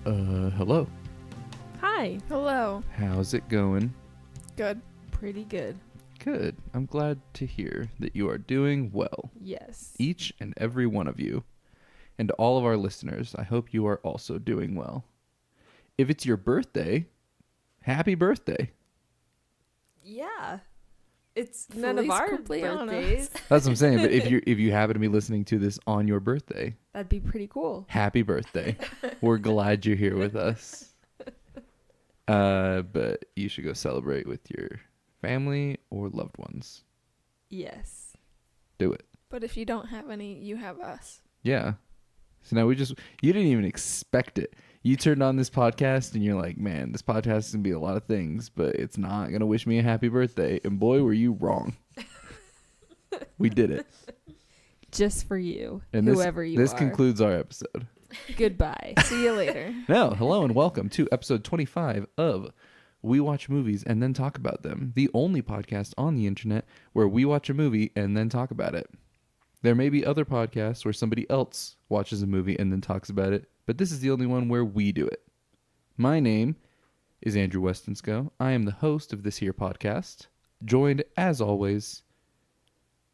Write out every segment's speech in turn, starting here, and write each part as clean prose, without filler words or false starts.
Hello. Hi. Hello. How's it going? Good. Pretty good. Good. I'm glad to hear that you are doing well. Yes. Each and every one of you. And all of our listeners, I hope you are also doing well. If it's your birthday, happy birthday. Yeah. It's Feliz none of our cumpleaños. birthdays. That's what I'm saying. But if you happen to be listening to this on your birthday, That'd be pretty cool. happy birthday. We're glad you're here with us. But you should go celebrate with your family or loved ones. Yes. Do it. But if you don't have any, you have us. Yeah. So now you didn't even expect it. You turned on this podcast and you're like, man, this podcast is going to be a lot of things, but it's not going to wish me a happy birthday. And boy, were you wrong. We did it. Just for you, And whoever you this are. concludes our episode. Goodbye. See you later. Now, hello and welcome to episode 25 of We Watch Movies and Then Talk About Them, the only podcast on the internet where we watch a movie and then talk about it. There may be other podcasts where somebody else watches a movie and then talks about it, but this is the only one where we do it. My name is Andrew Westonsko. I am the host of this here podcast, joined, as always,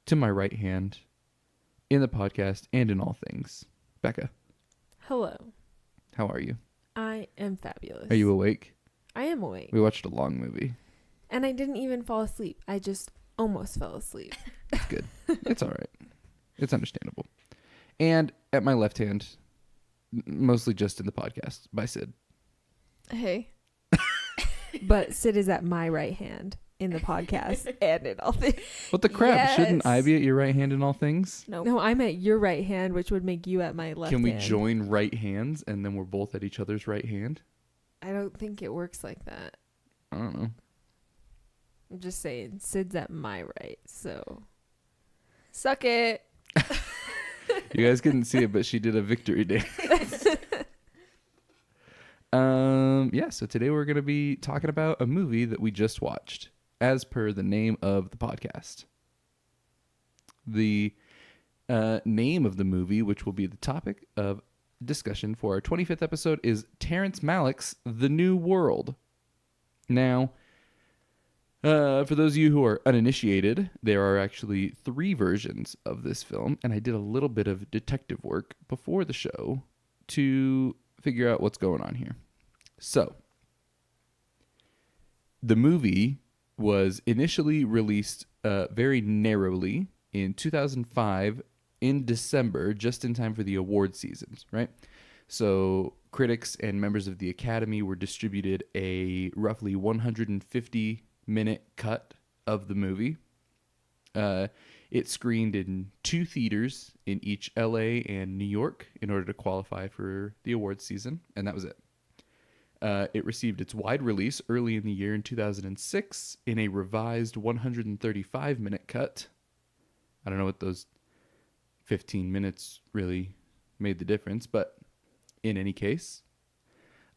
to my right hand in the podcast and in all things. Becca, Hello. how are you? I am fabulous. Are you awake? I am awake. We watched a long movie. And I didn't even fall asleep. I just almost fell asleep. It's good. It's all right. It's understandable. And at my left hand, mostly just in the podcast, by Sid. Hey. But Sid is at my right hand in the podcast and in all things. What the crap? Yes. Shouldn't I be at your right hand in all things? Nope. No, I'm at your right hand, which would make you at my left Can we hand. join right hands and then we're both at each other's right hand? I don't think it works like that. I don't know. I'm just saying, Sid's at my right, so. Suck it. You guys couldn't see it, but she did a victory dance. Yeah, so today we're going to be talking about a movie that we just watched, as per the name of the podcast. The name of the movie, which will be the topic of discussion for our 25th episode, is Terrence Malick's The New World. Now, for those of you who are uninitiated, there are actually 3 versions of this film, and I did a little bit of detective work before the show to figure out what's going on here. So, the movie was initially released very narrowly in 2005 in December, just in time for the award seasons, right? So critics and members of the Academy were distributed a roughly 150-minute cut of the movie. It screened in 2 theaters in each LA and New York in order to qualify for the awards season, and that was it. It received its wide release early in the year in 2006 in a revised 135-minute cut. I don't know what those 15 minutes really made the difference, but in any case.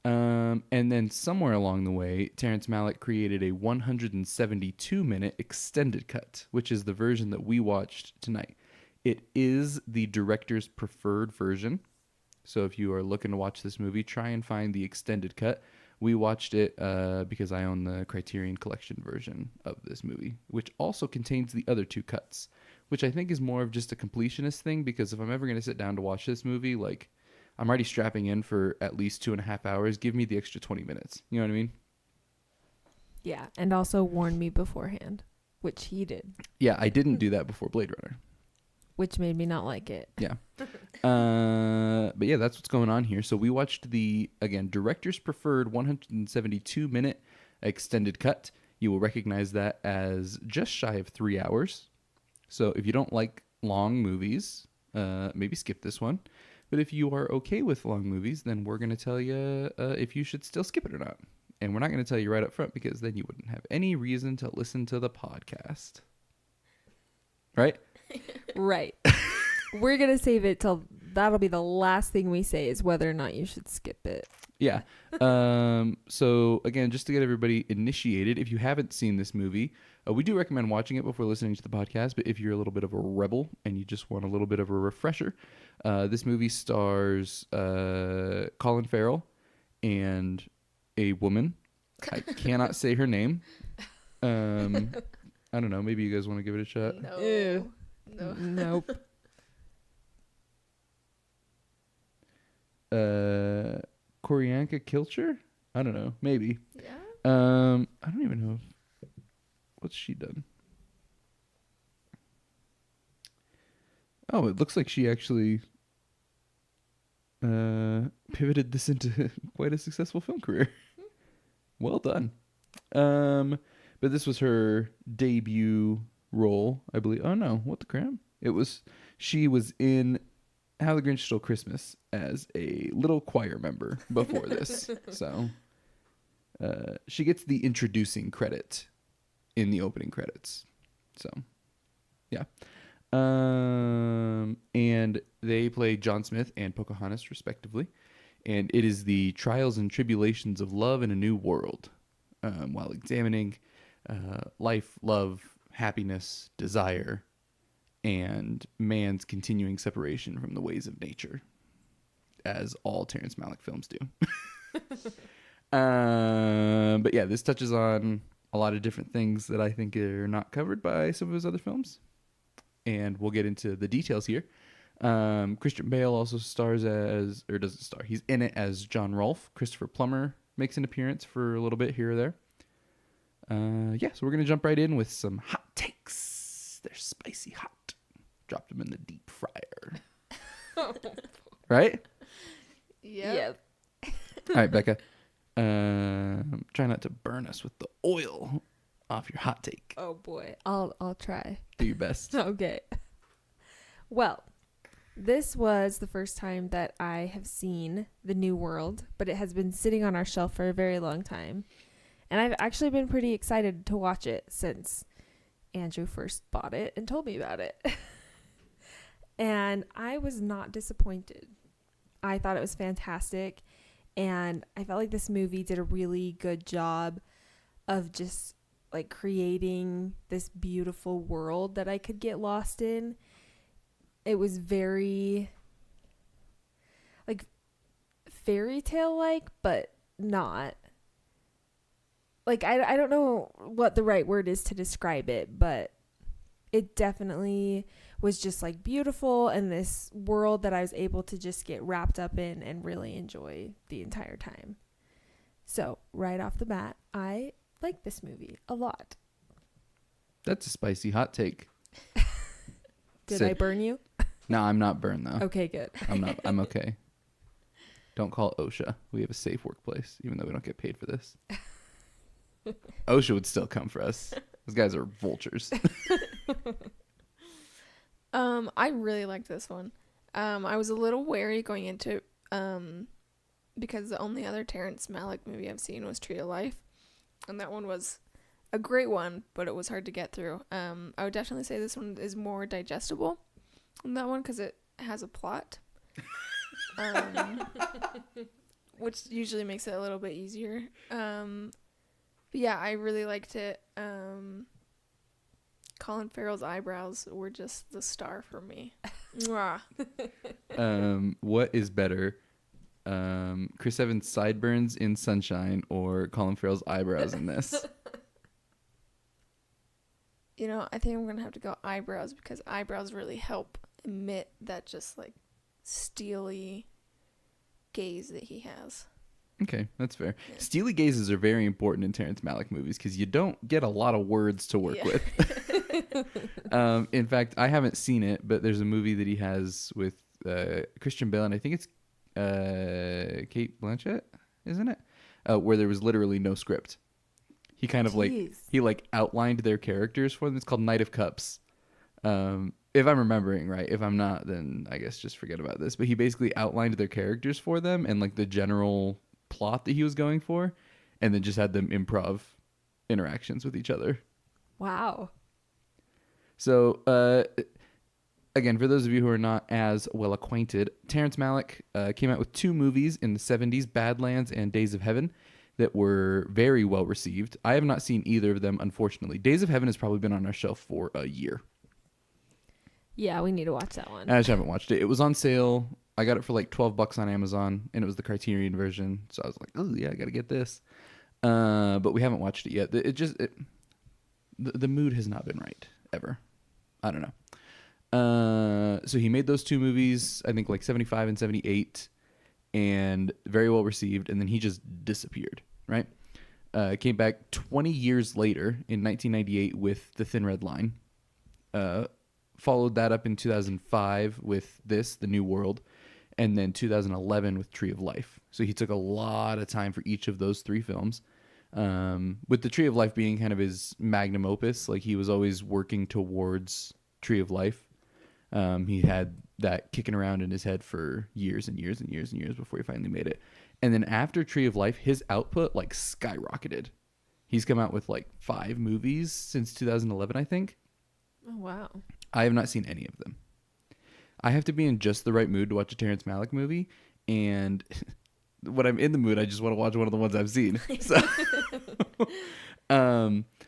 And then somewhere along the way, Terrence Malick created a 172-minute extended cut, which is the version that we watched tonight. It is the director's preferred version. So if you are looking to watch this movie, try and find the extended cut. We watched it because I own the Criterion Collection version of this movie, which also contains the other 2 cuts, which I think is more of just a completionist thing, because if I'm ever going to sit down to watch this movie, like, I'm already strapping in for at least 2.5 hours. Give me the extra 20 minutes. You know what I mean? Yeah, and also warn me beforehand, which he did, Yeah, I didn't do that before Blade Runner. which made me not like it. Yeah. But yeah, that's what's going on here. So we watched the, again, director's preferred 172-minute extended cut. You will recognize that as just shy of 3 hours. So if you don't like long movies, maybe skip this one. But if you are okay with long movies, then we're going to tell you if you should still skip it or not. And we're not going to tell you right up front, because then you wouldn't have any reason to listen to the podcast. Right? Right. We're going to save it till that'll be the last thing we say, is whether or not you should skip it. Yeah. So again, just to get everybody initiated, if you haven't seen this movie, we do recommend watching it before listening to the podcast. But if you're a little bit of a rebel and you just want a little bit of a refresher, this movie stars Colin Farrell and a woman. I cannot say her name. I don't know. Maybe you guys want to give it a shot. No. Ew. No. Nope. Koryanka Kilcher? I don't know. Maybe. Yeah. I don't even know. What's she done? Oh, it looks like she actually pivoted this into quite a successful film career. Well done. But this was her debut role, I believe. Oh no, what the crap? She was in How the Grinch Stole Christmas as a little choir member before this. So she gets the introducing credit in the opening credits. So yeah. And they play John Smith and Pocahontas respectively. And it is the trials and tribulations of love in a new world, while examining life, love, happiness, desire, and man's continuing separation from the ways of nature, as all Terrence Malick films do. But yeah, this touches on a lot of different things that I think are not covered by some of his other films. And we'll get into the details here. Christian Bale also stars as, or doesn't star, he's in it as John Rolfe. Christopher Plummer makes an appearance for a little bit here or there. Yeah, so we're going to jump right in with some hot takes. They're spicy hot. Dropped them in the deep fryer. Right? Yep. All right, Becca. Try not to burn us with the oil off your hot take. Oh boy. I'll try. Do your best. Okay. Well, this was the first time that I have seen The New World, but it has been sitting on our shelf for a very long time. And I've actually been pretty excited to watch it since Andrew first bought it and told me about it. And I was not disappointed. I thought it was fantastic. And I felt like this movie did a really good job of just like creating this beautiful world that I could get lost in. It was very like fairy tale like, but not. Like I don't know what the right word is to describe it, but it definitely was just like beautiful, and this world that I was able to just get wrapped up in and really enjoy the entire time. So right off the bat, I like this movie a lot. That's a spicy hot take. Did I burn you? No, I'm not burned though. Okay, good. I'm okay. Don't call OSHA. We have a safe workplace, even though we don't get paid for this. OSHA would still come for us. Those guys are vultures. I really liked this one. I was a little wary going into it, because the only other Terrence Malick movie I've seen was Tree of Life, and that one was a great one, but it was hard to get through. I would definitely say this one is more digestible than that one because it has a plot, which usually makes it a little bit easier. But yeah, I really liked it. Colin Farrell's eyebrows were just the star for me. Mwah. What is better? Chris Evans' sideburns in Sunshine or Colin Farrell's eyebrows in this? You know, I think I'm going to have to go eyebrows because eyebrows really help emit that just like steely gaze that he has. Okay, that's fair. Yeah. Steely gazes are very important in Terrence Malick movies because you don't get a lot of words to work with. In fact, I haven't seen it, but there's a movie that he has with Christian Bale, and I think it's Kate Blanchett, isn't it? Where there was literally no script. He kind of like outlined their characters for them. It's called Knight of Cups. If I'm remembering right. If I'm not, then I guess just forget about this. But he basically outlined their characters for them and like the general plot that he was going for, and then just had them improv interactions with each other. Wow. So, again, for those of you who are not as well acquainted, Terrence Malick came out with 2 movies in the 70s, Badlands and Days of Heaven, that were very well received. I have not seen either of them, unfortunately. Days of Heaven has probably been on our shelf for a year. Yeah, we need to watch that one. I just haven't watched it. It was on sale I got it for like $12 on Amazon, and it was the Criterion version. So I was like, oh yeah, I got to get this. But we haven't watched it yet. The mood has not been right ever. I don't know. So he made those two movies, I think like 75 and 78, and very well received. And then he just disappeared, right? Came back 20 years later in 1998 with The Thin Red Line. Followed that up in 2005 with The New World, and then 2011 with Tree of Life. So he took a lot of time for each of those three films. With the Tree of Life being kind of his magnum opus, like he was always working towards Tree of Life. He had that kicking around in his head for years and years and years and years before he finally made it. And then after Tree of Life, his output like skyrocketed. He's come out with like 5 movies since 2011, I think. Oh, wow. I have not seen any of them. I have to be in just the right mood to watch a Terrence Malick movie, and when I'm in the mood, I just want to watch one of the ones I've seen. So,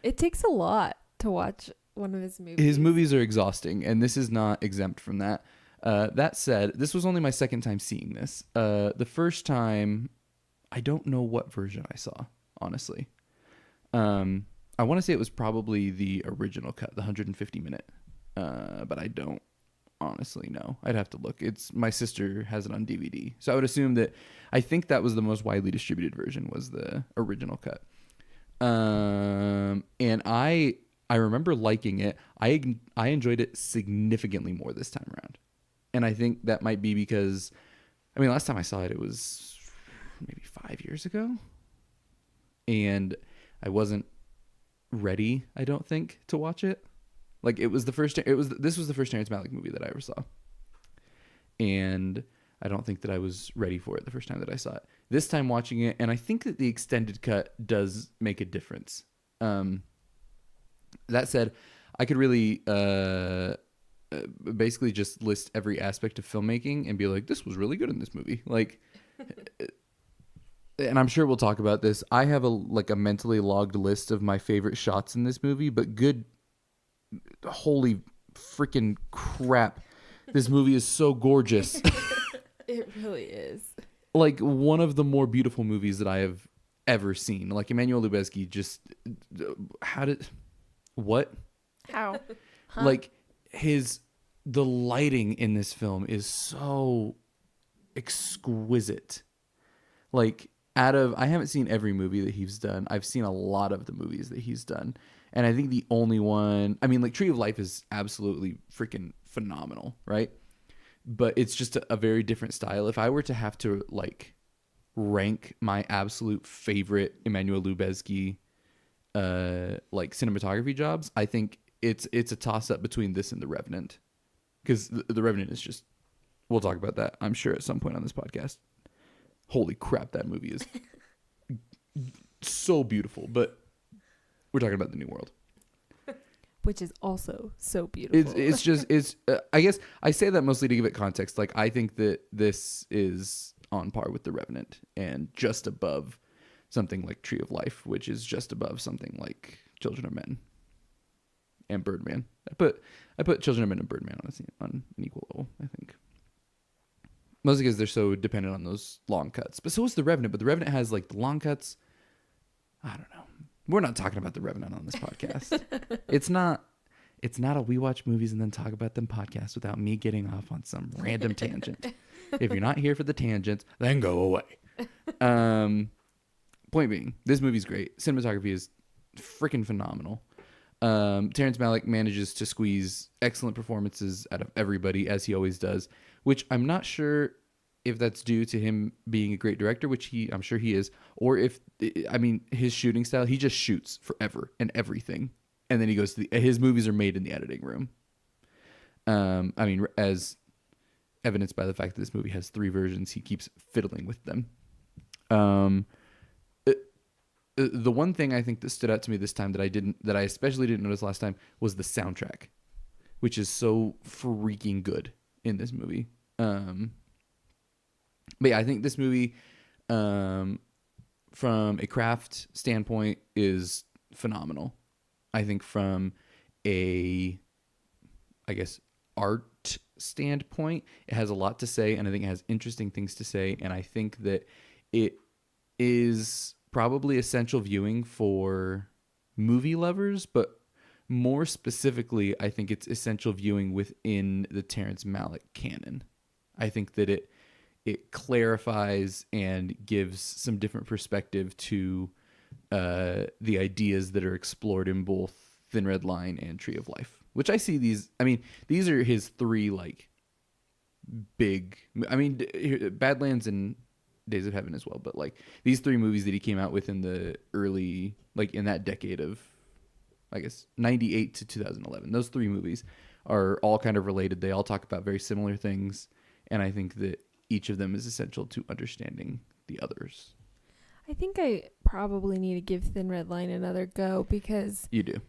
It takes a lot to watch one of his movies. his movies are exhausting, and this is not exempt from that. That said, this was only my second time seeing this. The first time, I don't know what version I saw, honestly. I want to say it was probably the original cut, the 150-minute, but I don't honestly know. I'd have to look. It's my sister has it on DVD, so I would assume that I think that was the most widely distributed version, was the original cut. And I remember liking it. I enjoyed it significantly more this time around, and I think that might be because, I mean, last time I saw it, it was maybe 5 years ago, and I wasn't ready, I don't think, to watch it. Like this was the first Terrence Malick movie that I ever saw, and I don't think that I was ready for it the first time that I saw it. This time watching it, and I think that the extended cut does make a difference. That said, I could really basically just list every aspect of filmmaking and be like, this was really good in this movie. Like, and I'm sure we'll talk about this. I have a mentally logged list of my favorite shots in this movie, but holy freaking crap, this movie is so gorgeous. It really is. Like one of the more beautiful movies that I have ever seen. Like Emmanuel Lubezki just, How? Huh? Like the lighting in this film is so exquisite. Like I haven't seen every movie that he's done. I've seen a lot of the movies that he's done. And I think the only one, I mean, like Tree of Life is absolutely freaking phenomenal, right? But it's just a very different style. If I were to have to like rank my absolute favorite Emmanuel Lubezki like cinematography jobs, I think it's a toss up between this and The Revenant. Because the Revenant is just, we'll talk about that, I'm sure, at some point on this podcast. Holy crap, that movie is so beautiful. But we're talking about The New World, which is also so beautiful. I guess I say that mostly to give it context. Like, I think that this is on par with The Revenant and just above something like Tree of Life, which is just above something like Children of Men and Birdman. I put Children of Men and Birdman on an equal level, I think. Mostly because they're so dependent on those long cuts. But so is The Revenant. But The Revenant has like the long cuts. I don't know. We're not talking about The Revenant on this podcast. It's not a we watch movies and then talk about them podcast without me getting off on some random tangent. If you're not here for the tangents, then go away. Point being, this movie's great. Cinematography is freaking phenomenal. Terrence Malick manages to squeeze excellent performances out of everybody, as he always does, which I'm not sure if that's due to him being a great director, which I'm sure he is, or if, I mean, his shooting style, he just shoots forever and everything. And then he goes to his movies are made in the editing room. I mean, as evidenced by the fact that this movie has 3 versions, he keeps fiddling with them. The one thing I think that stood out to me this time that I especially didn't notice last time was the soundtrack, which is so freaking good in this movie. But yeah, I think this movie, from a craft standpoint, is phenomenal. I think from art standpoint, it has a lot to say, and I think it has interesting things to say, and I think that it is probably essential viewing for movie lovers, but more specifically, I think it's essential viewing within the Terrence Malick canon. I think that it clarifies and gives some different perspective to the ideas that are explored in both Thin Red Line and Tree of Life, which I see these. I mean, these are his three like big. I mean, Badlands and Days of Heaven as well, but like these three movies that he came out with in the early, like in that decade of, I guess, 98 to 2011. Those three movies are all kind of related. They all talk about very similar things, and I think that each of them is essential to understanding the others. I think I probably need to give Thin Red Line another go because You do.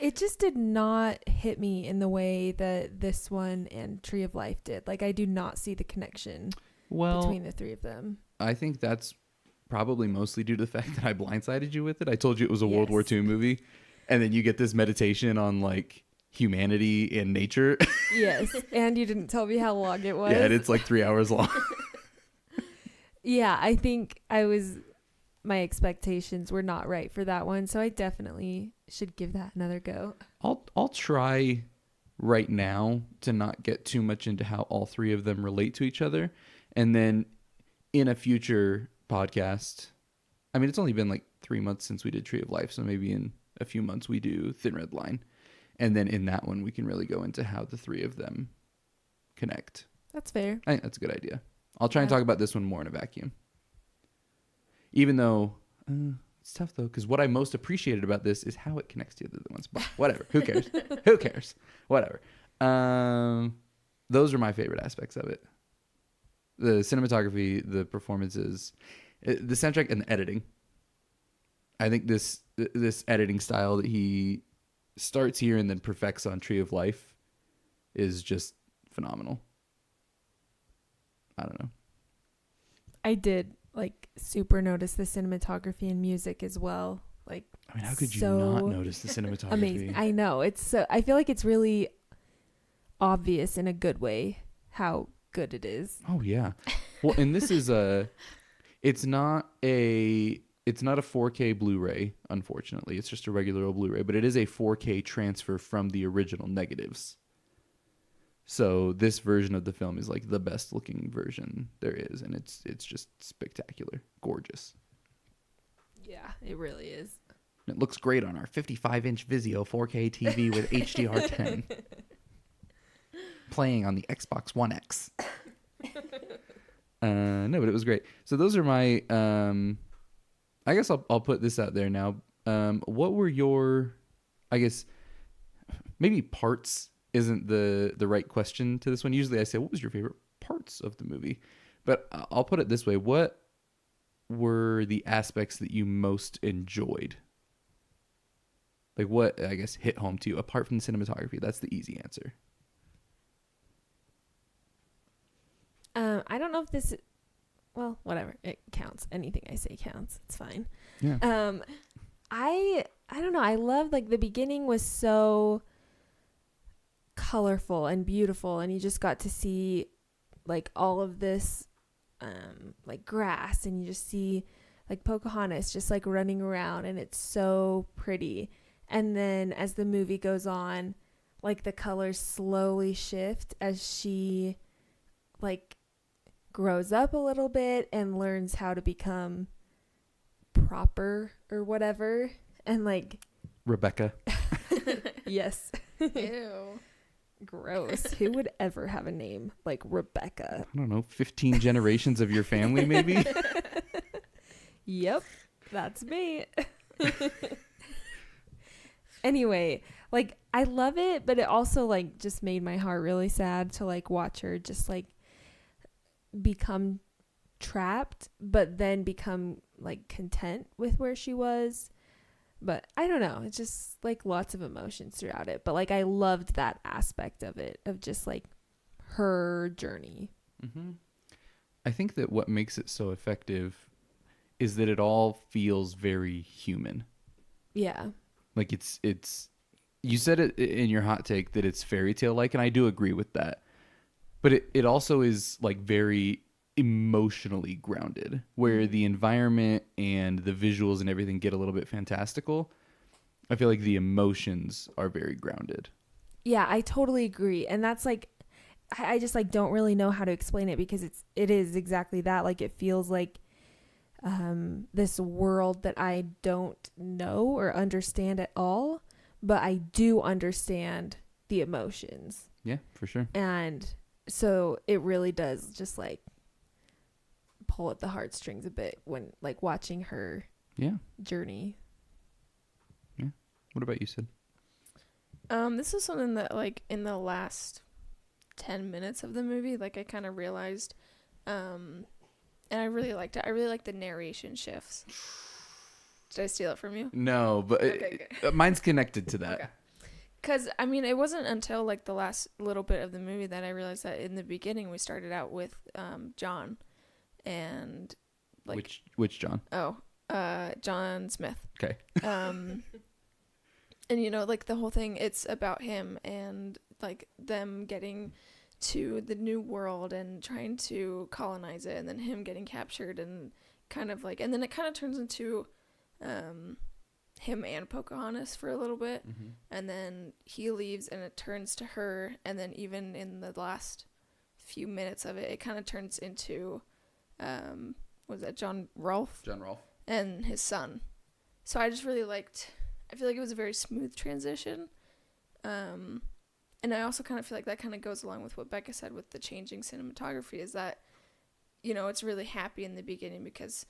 it just did not hit me in the way that this one and Tree of Life did. Like, I do not see the connection between the three of them. I think that's probably mostly due to the fact that I blindsided you with it. I told you it was a World War II movie, and then you get this meditation on like humanity and nature. Yes, and you didn't tell me how long it was. Yeah, and it's like 3 hours long. Yeah, I think my expectations were not right for that one, so I definitely should give that another go. I'll try right now to not get too much into how all three of them relate to each other, and then in a future podcast, I mean, it's only been like 3 months since we did Tree of Life, so maybe in a few months we do Thin Red Line, and then in that one we can really go into how the three of them connect. That's fair. I think that's a good idea. I'll try and talk about this one more in a vacuum. Even though it's tough though, because what I most appreciated about this is how it connects to the other ones. But whatever, who cares? Who cares? Whatever. Those are my favorite aspects of it: the cinematography, the performances, the soundtrack, and the editing. I think this editing style that he starts here and then perfects on Tree of Life is just phenomenal. I don't know. I did like super notice the cinematography and music as well. Like, I mean, how could you not notice the cinematography? Amazing. I know. It's so, I feel like it's really obvious in a good way how good it is. Oh yeah. Well, and this is it's not a 4K Blu-ray, unfortunately. It's just a regular old Blu-ray, but it is a 4K transfer from the original negatives. So this version of the film is like the best looking version there is, and it's just spectacular, gorgeous. Yeah, it really is. It looks great on our 55-inch Vizio 4K TV with HDR10, playing on the Xbox One X. No, but it was great. So those are my. I guess I'll put this out there now. What were your? I guess maybe parts isn't the right question to this one. Usually I say, what was your favorite parts of the movie? But I'll put it this way. What were the aspects that you most enjoyed? Like what, I guess, hit home to you apart from the cinematography? That's the easy answer. I don't know if this, well, whatever. It counts. Anything I say counts. It's fine. Yeah. I don't know. I love, like, the beginning was so colorful and beautiful, and you just got to see like all of this like grass, and you just see like Pocahontas just like running around, and it's so pretty. And then as the movie goes on, like the colors slowly shift as she like grows up a little bit and learns how to become proper or whatever, and like Rebecca. yes. Ew. Gross. Who would ever have a name like Rebecca? I don't know, 15 generations of your family, maybe? Yep, that's me. Anyway, like, I love it, but it also, like, just made my heart really sad to, like, watch her just, like, become trapped, but then become, like, content with where she was. But I don't know. It's just like lots of emotions throughout it. But like I loved that aspect of it, of just like her journey. Mm-hmm. I think that what makes it so effective is that it all feels very human. Yeah. Like it's you said it in your hot take that it's fairy tale like, and I do agree with that. but it also is like very emotionally grounded, where the environment and the visuals and everything get a little bit fantastical. I feel like the emotions are very grounded. Yeah, I totally agree. And that's like, I just like don't really know how to explain it, because it is exactly that. Like, it feels like this world that I don't know or understand at all, but I do understand the emotions. Yeah, for sure. And so it really does just like pull at the heartstrings a bit when like watching her Yeah. journey. Yeah. What about you, Sid? This is something that like in the last 10 minutes of the movie, like I kind of realized, and I really liked it. I really liked the narration shifts. Did I steal it from you? No, but Okay, mine's connected to that. Okay. Because, I mean, it wasn't until, like, the last little bit of the movie that I realized that in the beginning we started out with John and, like... Which John? Oh, John Smith. Okay. And, you know, like, the whole thing, it's about him and, like, them getting to the new world and trying to colonize it, and then him getting captured and kind of, like... And then it kind of turns into... him and Pocahontas for a little bit, Mm-hmm. and then he leaves and it turns to her, and then even in the last few minutes of it, it kind of turns into was that John Rolfe and his son. So I just really liked, I feel like it was a very smooth transition, and I also kind of feel like that kind of goes along with what Becca said with the changing cinematography, is that, you know, it's really happy in the beginning because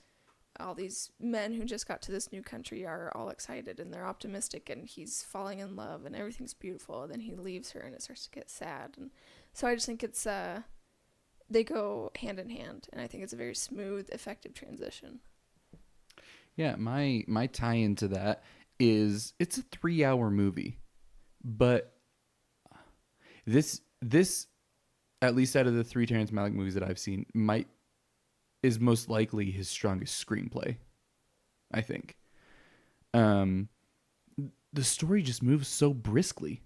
all these men who just got to this new country are all excited and they're optimistic, and he's falling in love and everything's beautiful, and then he leaves her and it starts to get sad. And so I just think it's they go hand in hand, and I think it's a very smooth, effective transition. Yeah, my tie-in to that is it's a 3-hour movie, but this at least out of the 3 Terrence Malick movies that I've seen is most likely his strongest screenplay, I think. The story just moves so briskly.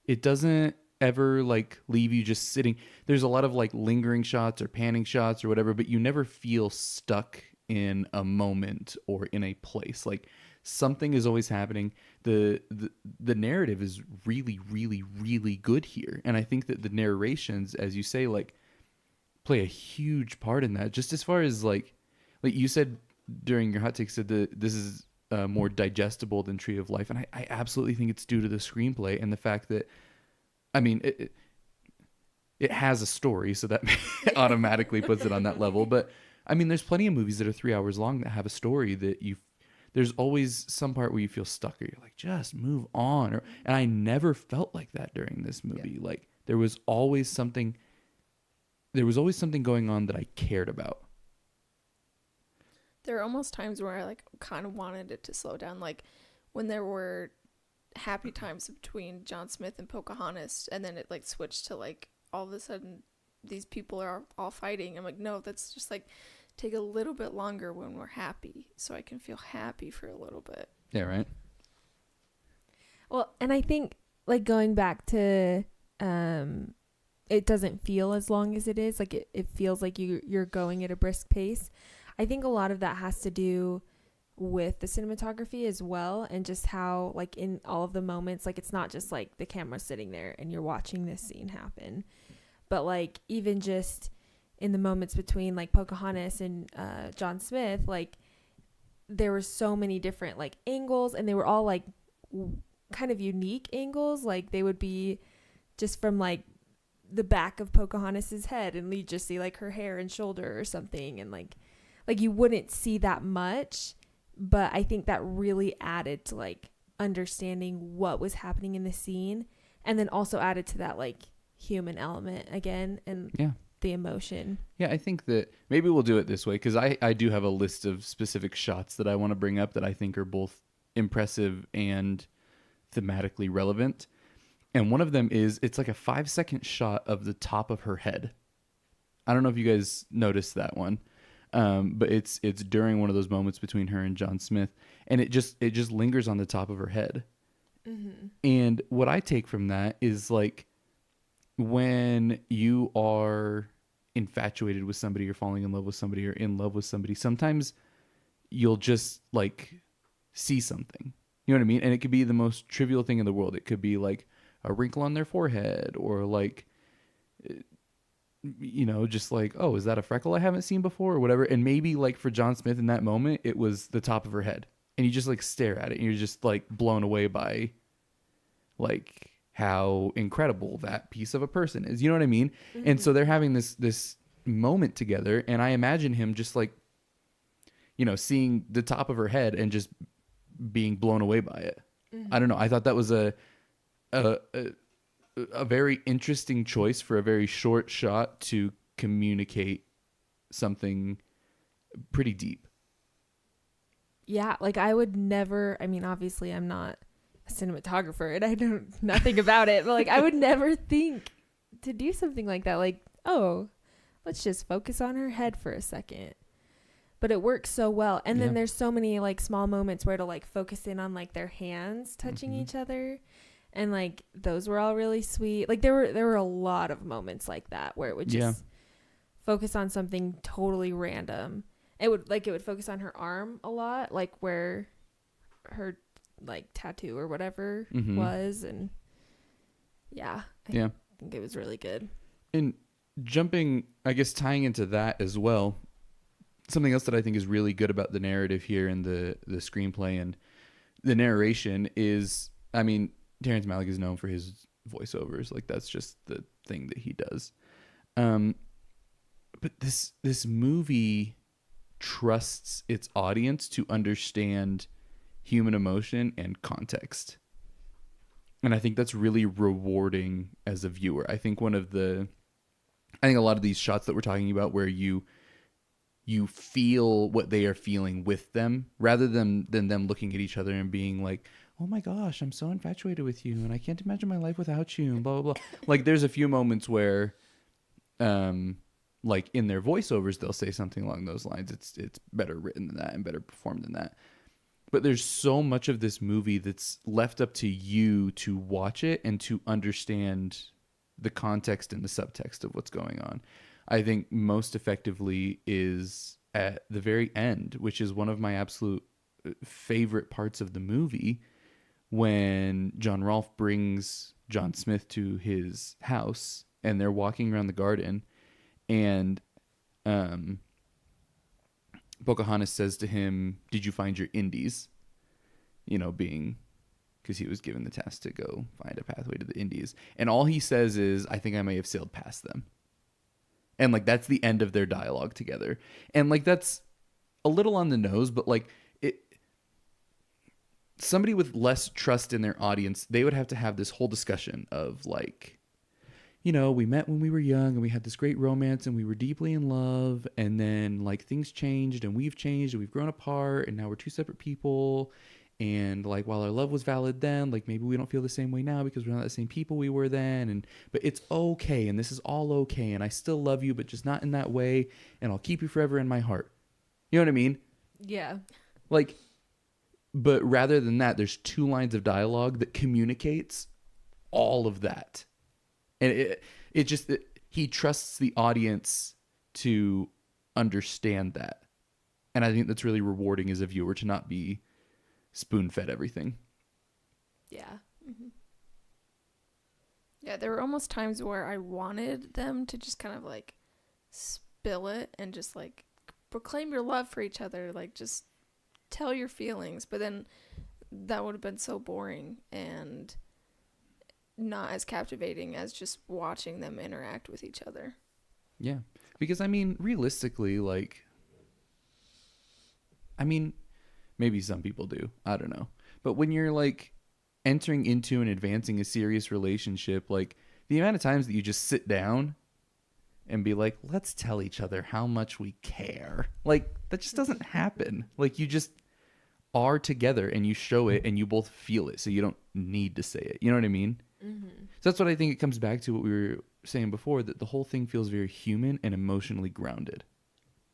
It doesn't ever like leave you just sitting. There's a lot of like lingering shots or panning shots or whatever, but you never feel stuck in a moment or in a place. Like something is always happening. The narrative is really, really, really good here. And I think that the narrations, as you say, like play a huge part in that. Just as far as like you said during your hot take, said that this is more digestible than Tree of Life, and I absolutely think it's due to the screenplay and the fact that, I mean, it has a story, so that automatically puts it on that level. But I mean, there's plenty of movies that are 3 hours long that have a story that there's always some part where you feel stuck, or you're like, just move on. And I never felt like that during this movie. Yeah. Like there was always something going on that I cared about. There are almost times where I like kind of wanted it to slow down, like when there were happy times between John Smith and Pocahontas, and then it like switched to like all of a sudden these people are all fighting. I'm like, no, that's just like take a little bit longer when we're happy, so I can feel happy for a little bit. Yeah, right. Well, and I think like going back to it doesn't feel as long as it is. Like it feels like you're going at a brisk pace. I think a lot of that has to do with the cinematography as well, and just how like in all of the moments, like it's not just like the camera sitting there and you're watching this scene happen, but like even just in the moments between like Pocahontas and John Smith, like there were so many different like angles, and they were all like kind of unique angles. Like they would be just from like the back of Pocahontas's head, and you just see like her hair and shoulder or something, and like you wouldn't see that much, but I think that really added to like understanding what was happening in the scene, and then also added to that like human element again, and the emotion. Yeah, I think that maybe we'll do it this way, because I do have a list of specific shots that I want to bring up that I think are both impressive and thematically relevant. And one of them is, it's like a 5-second shot of the top of her head. I don't know if you guys noticed that one, but it's during one of those moments between her and John Smith, and it just lingers on the top of her head. Mm-hmm. And what I take from that is like, when you are infatuated with somebody or falling in love with somebody or in love with somebody, sometimes you'll just like see something. You know what I mean? And it could be the most trivial thing in the world. It could be like a wrinkle on their forehead, or like, just like, oh, is that a freckle I haven't seen before or whatever? And maybe like for John Smith in that moment, it was the top of her head. And you just like stare at it and you're just like blown away by like how incredible that piece of a person is. You know what I mean? Mm-hmm. And so they're having this moment together, and I imagine him just like, seeing the top of her head and just being blown away by it. Mm-hmm. I don't know. I thought that was a very interesting choice for a very short shot to communicate something pretty deep. Yeah, like I would never, I mean, obviously I'm not a cinematographer and I know nothing about it, but like I would never think to do something like that. Like, oh, let's just focus on her head for a second. But it works so well. And then there's so many like small moments where to like focus in on like their hands touching each other. And like those were all really sweet. Like there were a lot of moments like that where it would just focus on something totally random. It would focus on her arm a lot, like where her like tattoo or whatever was, and I think it was really good. And jumping, I guess tying into that as well, something else that I think is really good about the narrative here and the screenplay and the narration is, I mean, Terrence Malick is known for his voiceovers. Like that's just the thing that he does. But this movie trusts its audience to understand human emotion and context. And I think that's really rewarding as a viewer. I think a lot of these shots that we're talking about where you feel what they are feeling with them rather than them looking at each other and being like, oh my gosh, I'm so infatuated with you and I can't imagine my life without you and blah, blah, blah. Like there's a few moments where, like in their voiceovers, they'll say something along those lines. It's better written than that and better performed than that. But there's so much of this movie that's left up to you to watch it and to understand the context and the subtext of what's going on. I think most effectively is at the very end, which is one of my absolute favorite parts of the movie, when John Rolfe brings John Smith to his house and they're walking around the garden, and Pocahontas says to him, "Did you find your Indies?" Because he was given the task to go find a pathway to the Indies. And all he says is, "I think I may have sailed past them." And like that's the end of their dialogue together. And like that's a little on the nose, but like somebody with less trust in their audience, they would have to have this whole discussion of like, we met when we were young and we had this great romance and we were deeply in love, and then like things changed and we've changed and we've grown apart and now we're two separate people. And like, while our love was valid then, like maybe we don't feel the same way now because we're not the same people we were then. But it's okay. And this is all okay. And I still love you, but just not in that way. And I'll keep you forever in my heart. You know what I mean? Yeah. Like, but rather than that, there's 2 lines of dialogue that communicates all of that. And he trusts the audience to understand that. And I think that's really rewarding as a viewer to not be spoon-fed everything. Yeah. Mm-hmm. Yeah, there were almost times where I wanted them to just kind of like spill it and just like proclaim your love for each other, like just tell your feelings, but then that would have been so boring and not as captivating as just watching them interact with each other. Yeah, because I mean, realistically, like, I mean, maybe some people do, I don't know, but when you're like entering into and advancing a serious relationship, like the amount of times that you just sit down and be like, let's tell each other how much we care, like that just doesn't happen. Like you just are together and you show it and you both feel it, so you don't need to say it. You know what I mean? Mm-hmm. So that's what I think it comes back to, what we were saying before, that the whole thing feels very human and emotionally grounded.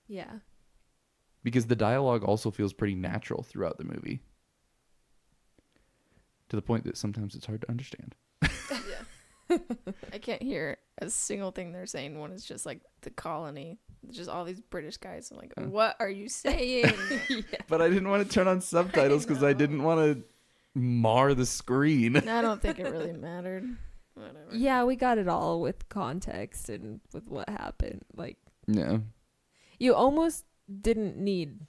Yeah. Because the dialogue also feels pretty natural throughout the movie, to the point that sometimes it's hard to understand. Yeah. I can't hear a single thing they're saying. One is just like the colony, just all these British guys. I'm like, what are you saying? But I didn't want to turn on subtitles because I didn't want to mar the screen. I don't think it really mattered. Whatever. Yeah, we got it all with context and with what happened. Like, Yeah. you almost didn't need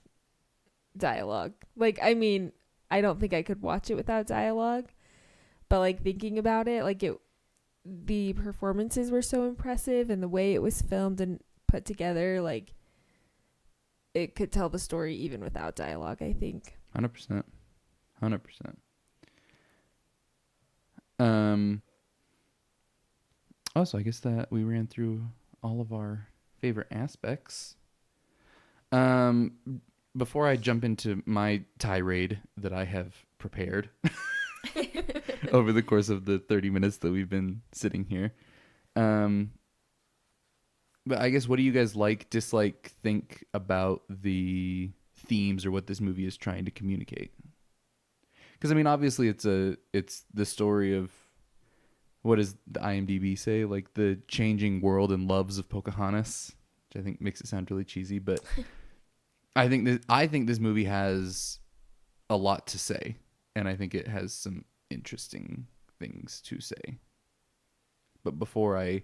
dialogue. Like, I mean, I don't think I could watch it without dialogue, but like thinking about it, like the performances were so impressive and the way it was filmed and put together, like it could tell the story even without dialogue, I think. 100%. 100%. So I guess that we ran through all of our favorite aspects. Before I jump into my tirade that I have prepared over the course of the 30 minutes that we've been sitting here, but I guess, what do you guys like, dislike, think about the themes or what this movie is trying to communicate? Because I mean, obviously, it's the story of, what does the IMDb say? Like, the changing world and loves of Pocahontas, which I think makes it sound really cheesy, but I think this movie has a lot to say, and I think it has some interesting things to say. But before I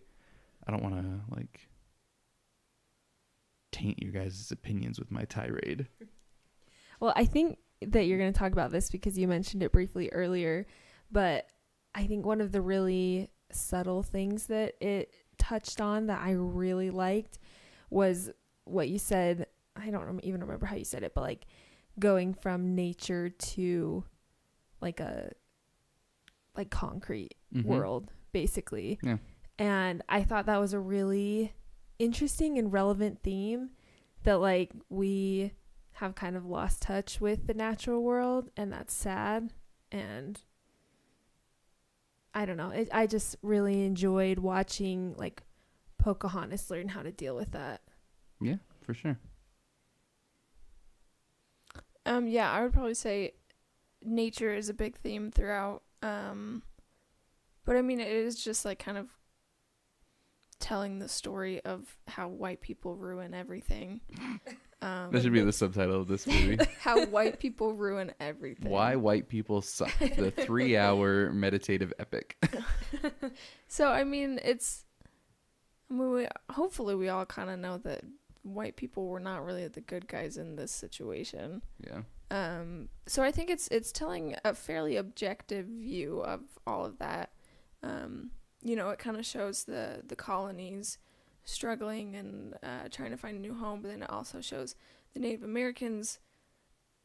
don't want to like taint your guys' opinions with my tirade. Well, I think that you're going to talk about this because you mentioned it briefly earlier, but I think one of the really subtle things that it touched on that I really liked was what you said. I don't even remember how you said it, but like going from nature to like a concrete world, basically. Yeah. And I thought that was a really interesting and relevant theme that like we have kind of lost touch with the natural world, and that's sad. And I don't know. I just really enjoyed watching like Pocahontas learn how to deal with that. Yeah, for sure. Yeah, I would probably say nature is a big theme throughout. But I mean, it is just like kind of telling the story of how white people ruin everything. That should be the subtitle of this movie. How white people ruin everything. Why white people suck. The 3-hour meditative epic. So, I mean, hopefully we all kind of know that white people were not really the good guys in this situation. Yeah. So I think it's telling a fairly objective view of all of that. You know, it kind of shows the colonies struggling and trying to find a new home, but then it also shows the Native Americans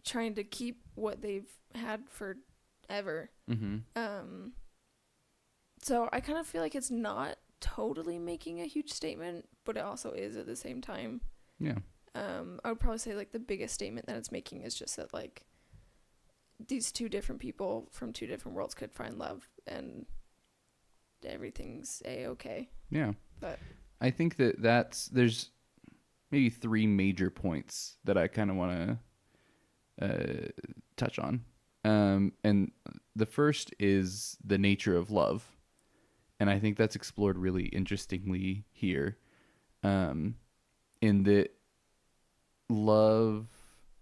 trying to keep what they've had forever. Mm-hmm. So I kind of feel like it's not totally making a huge statement, but it also is at the same time. Yeah. I would probably say like the biggest statement that it's making is just that like these two different people from two different worlds could find love and everything's a-okay. Yeah. But I think there's maybe 3 major points that I kind of want to touch on. And the first is the nature of love. And I think that's explored really interestingly here. In that love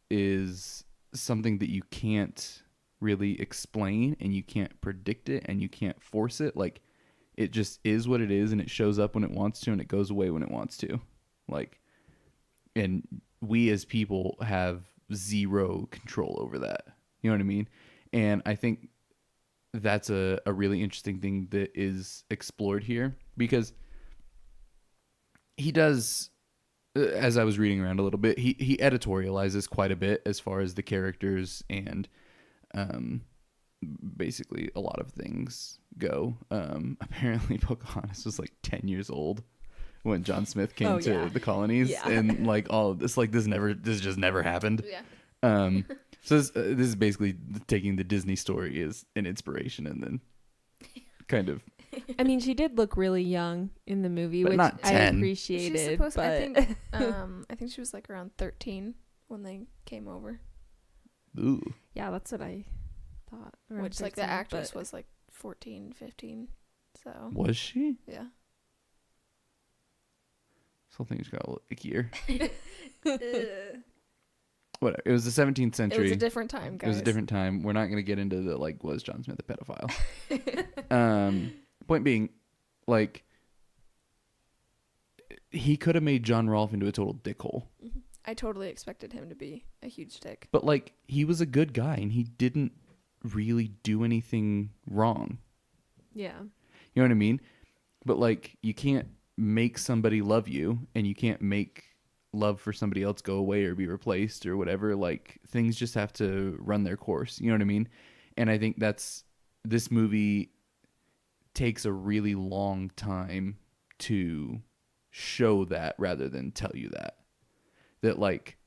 is something that you can't really explain, and you can't predict it, and you can't force it. Like, it just is what it is, and it shows up when it wants to, and it goes away when it wants to. Like, and we as people have zero control over that. You know what I mean? And I think that's a really interesting thing that is explored here, because he does, as I was reading around a little bit, he editorializes quite a bit as far as the characters and basically a lot of things go. Apparently Pocahontas was like 10 years old when John Smith came to the colonies, and like all of this, like this just never happened. yeah. So this is basically taking the Disney story as an inspiration, and then kind of. I mean, she did look really young in the movie, But which not I 10. appreciated. She's supposed but I think she was like around 13 when they came over. Ooh. yeah, that's what I thought. around Which like the 13, actress but- was like 14, 15. So Was she? yeah. This whole thing just got a little ickier. It Whatever. It was the 17th was century. a different time, guys. It was a different time. We're not going to get into the, like, was John Smith a pedophile? Point being, like, he could have made John Rolfe into a total dickhole. I totally expected him to be a huge dick. But, like, he was a good guy, and he didn't really do anything wrong. Yeah. You know what I mean? But, like, you can't make somebody love you, and you can't make love for somebody else go away or be replaced or whatever. Like, things just have to run their course. You know what I mean? And I think this movie takes a really long time to show that rather than tell you that like,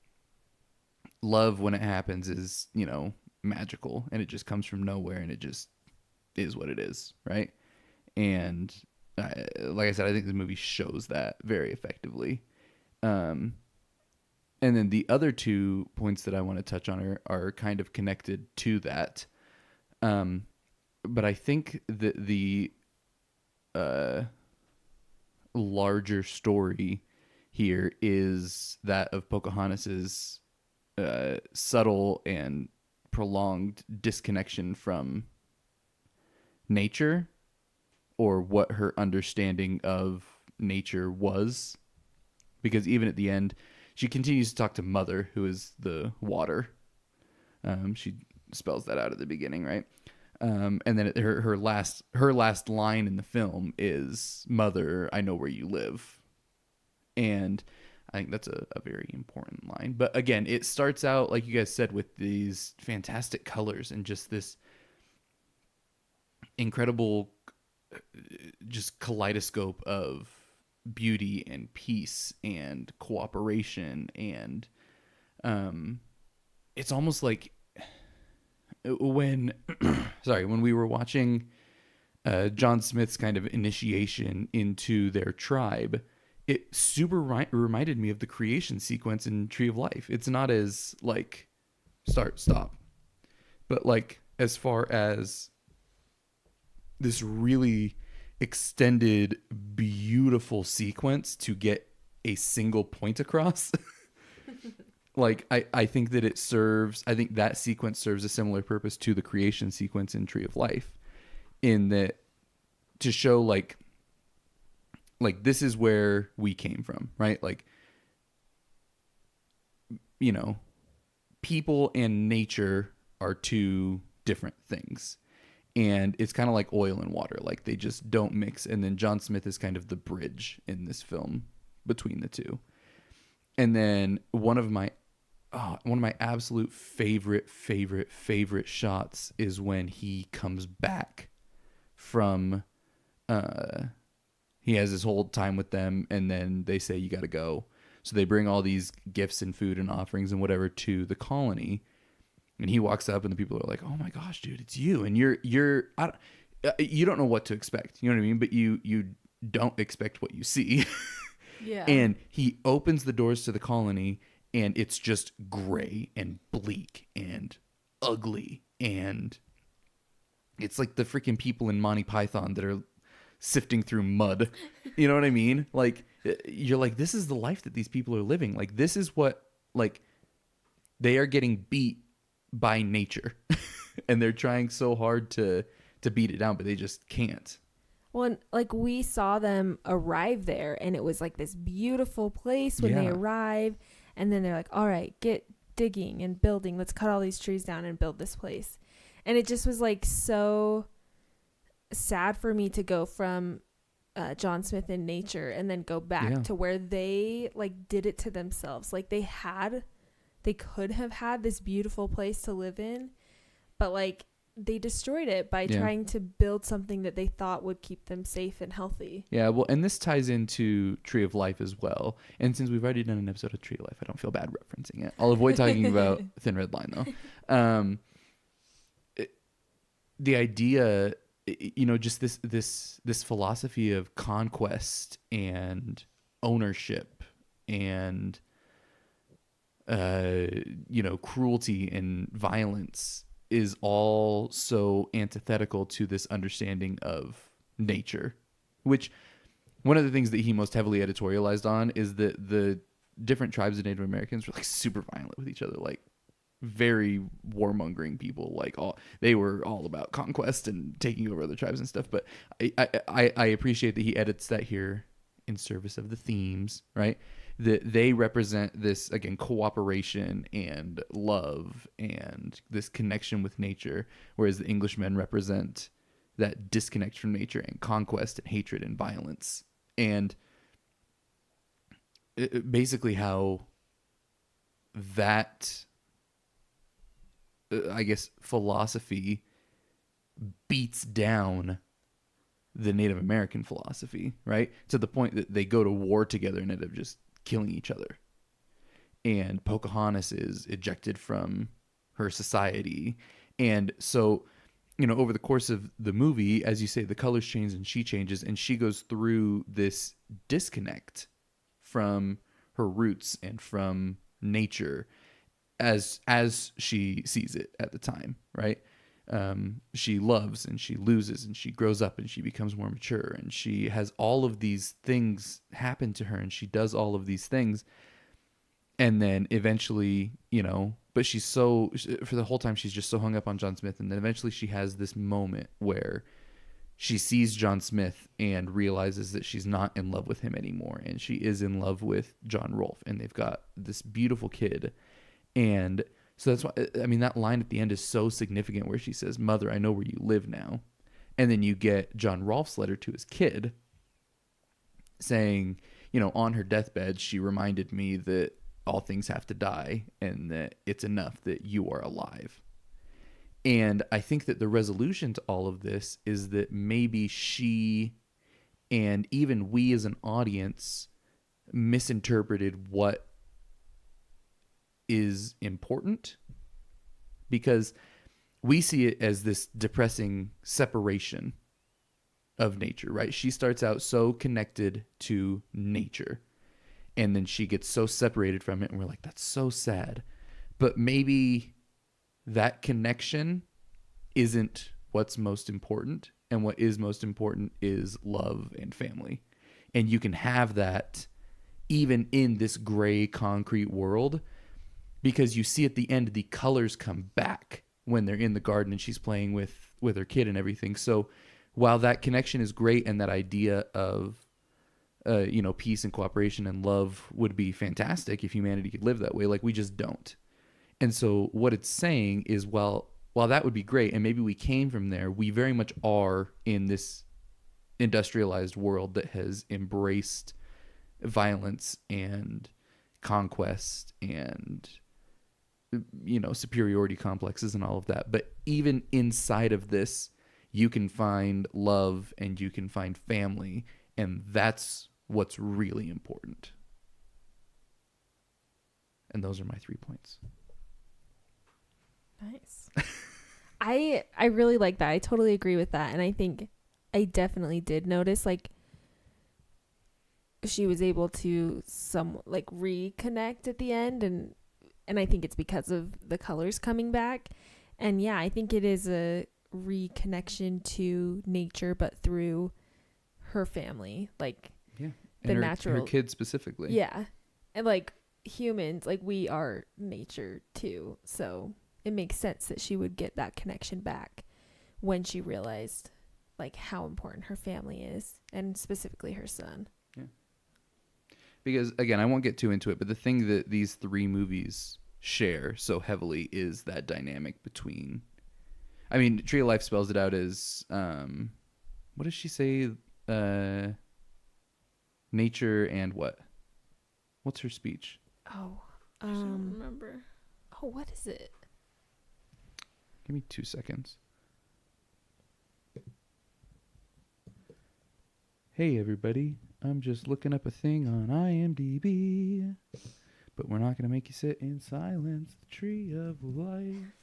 love when it happens is, you know, magical, and it just comes from nowhere, and it just is what it is, right? And like I said, I think the movie shows that very effectively. And then the other 2 points that I want to touch on are kind of connected to that. But I think that the larger story here is that of Pocahontas's subtle and prolonged disconnection from nature, or what her understanding of nature was. Because even at the end, she continues to talk to Mother, who is the water. She spells that out at the beginning, right? And then her last line in the film is, "Mother, I know where you live." And I think that's a very important line. But again, it starts out, like you guys said, with these fantastic colors and just this incredible just kaleidoscope of beauty and peace and cooperation. And it's almost like when we were watching John Smith's kind of initiation into their tribe, it super reminded me of the creation sequence in Tree of Life. It's not as like start, stop, but like as far as this really extended, beautiful sequence to get a single point across. Like, I think that I think that sequence serves a similar purpose to the creation sequence in Tree of Life, in that to show like this is where we came from, right? Like, you know, people and nature are 2 different things. And it's kind of like oil and water. Like, they just don't mix. And then John Smith is kind of the bridge in this film between the 2. And then one of my absolute favorite shots is when he comes back from, he has his whole time with them, and then they say, "You got to go." So they bring all these gifts and food and offerings and whatever to the colony. And he walks up, and the people are like, "Oh my gosh, dude, it's you!" And you don't know what to expect. You know what I mean? But you don't expect what you see. Yeah. And he opens the doors to the colony, and it's just gray and bleak and ugly, and it's like the freaking people in Monty Python that are sifting through mud. You know what I mean? Like, you're like, this is the life that these people are living. Like, this is what, like, they are getting beat by nature. And they're trying so hard to beat it down, but they just can't. Well, and, like, we saw them arrive there, and it was like this beautiful place when they Yeah. arrive, and then they're like, "All right, get digging and building. Let's cut all these trees down and build this place." And it just was like so sad for me to go from John Smith in nature and then go back to where they like did it to themselves. Like, they could have had this beautiful place to live in, but like they destroyed it by trying to build something that they thought would keep them safe and healthy. Yeah, well, and this ties into Tree of Life as well. And since we've already done an episode of Tree of Life, I don't feel bad referencing it. I'll avoid talking about Thin Red Line, though. The idea, you know, just this philosophy of conquest and ownership and, you know, cruelty and violence is all so antithetical to this understanding of nature, which one of the things that he most heavily editorialized on is that the different tribes of Native Americans were like super violent with each other, like very warmongering people. Like they were all about conquest and taking over other tribes and stuff. But I appreciate that he edits that here in service of the themes, right? That they represent this, again, cooperation and love and this connection with nature, whereas the Englishmen represent that disconnect from nature and conquest and hatred and violence. And basically how that, I guess, philosophy beats down the Native American philosophy, right? To the point that they go to war together and end up just killing each other. And Pocahontas is ejected from her society. And so, you know, over the course of the movie, as you say, the colors change and she changes, and she goes through this disconnect from her roots and from nature as she sees it at the time, right? She loves and she loses and she grows up and she becomes more mature and she has all of these things happen to her and she does all of these things, and then eventually, you know, but she's so, for the whole time she's just so hung up on John Smith, and then eventually she has this moment where she sees John Smith and realizes that she's not in love with him anymore, and she is in love with John Rolfe, and they've got this beautiful kid. And so that's why, I mean, that line at the end is so significant where she says, "Mother, I know where you live now." And then you get John Rolfe's letter to his kid saying, you know, on her deathbed, she reminded me that all things have to die and that it's enough that you are alive. And I think that the resolution to all of this is that maybe she and even we as an audience misinterpreted what is important, because we see it as this depressing separation of nature, right? She starts out so connected to nature, and then she gets so separated from it, and we're like, that's so sad. But maybe that connection isn't what's most important, and what is most important is love and family. And you can have that even in this gray concrete world, because you see at the end the colors come back when they're in the garden and she's playing with her kid and everything. So while that connection is great and that idea of you know, peace and cooperation and love would be fantastic if humanity could live that way, like, we just don't. And so what it's saying is, while that would be great, and maybe we came from there, we very much are in this industrialized world that has embraced violence and conquest and, you know, superiority complexes and all of that. But even inside of this, you can find love and you can find family, and that's what's really important. And those are my 3 points. Nice. I really like that. I totally agree with that. And I think I definitely did notice, like, she was able to reconnect at the end, and I think it's because of the colors coming back. And yeah, I think it is a reconnection to nature, but through her family, like, yeah, the and natural, her kids specifically. Yeah. And like humans, like, we are nature too. So it makes sense that she would get that connection back when she realized, like, how important her family is, and specifically her son. Yeah. Because, again, I won't get too into it, but the thing that these 3 movies share so heavily is that dynamic between, I mean, Tree of Life spells it out as, what does she say? Nature and what? What's her speech? Oh, I don't remember. Oh, what is it? Give me 2 seconds. Hey, everybody. I'm just looking up a thing on IMDb. But we're not going to make you sit in silence. The Tree of Life.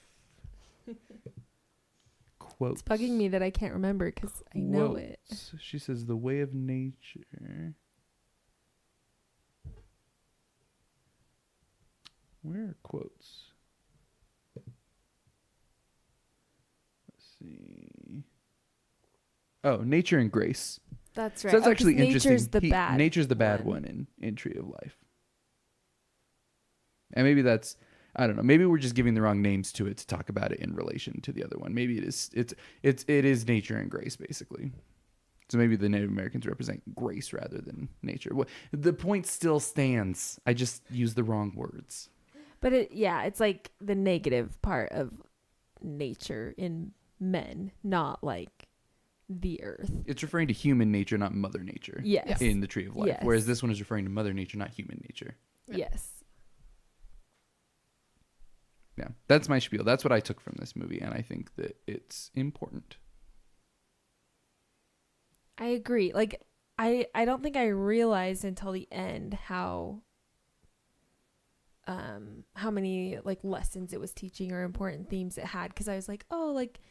Quotes. It's bugging me that I can't remember because I know it. She says, the way of nature. Where are quotes? Let's see. Oh, Nature and Grace. That's right. So that's Oh, 'cause actually interesting. Nature's the bad. Nature's the bad one in Tree of Life. And maybe that's, I don't know. Maybe we're just giving the wrong names to it to talk about it in relation to the other one. Maybe it is Nature and Grace basically. So maybe the Native Americans represent grace rather than nature. The point still stands. I just used the wrong words. But it's like the negative part of nature in men, not like the earth. It's referring to human nature, not Mother Nature. Yes. In the Tree of Life. Yes. Whereas this one is referring to Mother Nature, not human nature. Yeah. Yes. Yeah, that's my spiel. That's what I took from this movie, and I think that it's important. I agree. Like I don't think I realized until the end how many like lessons it was teaching or important themes it had, because I was like, oh, like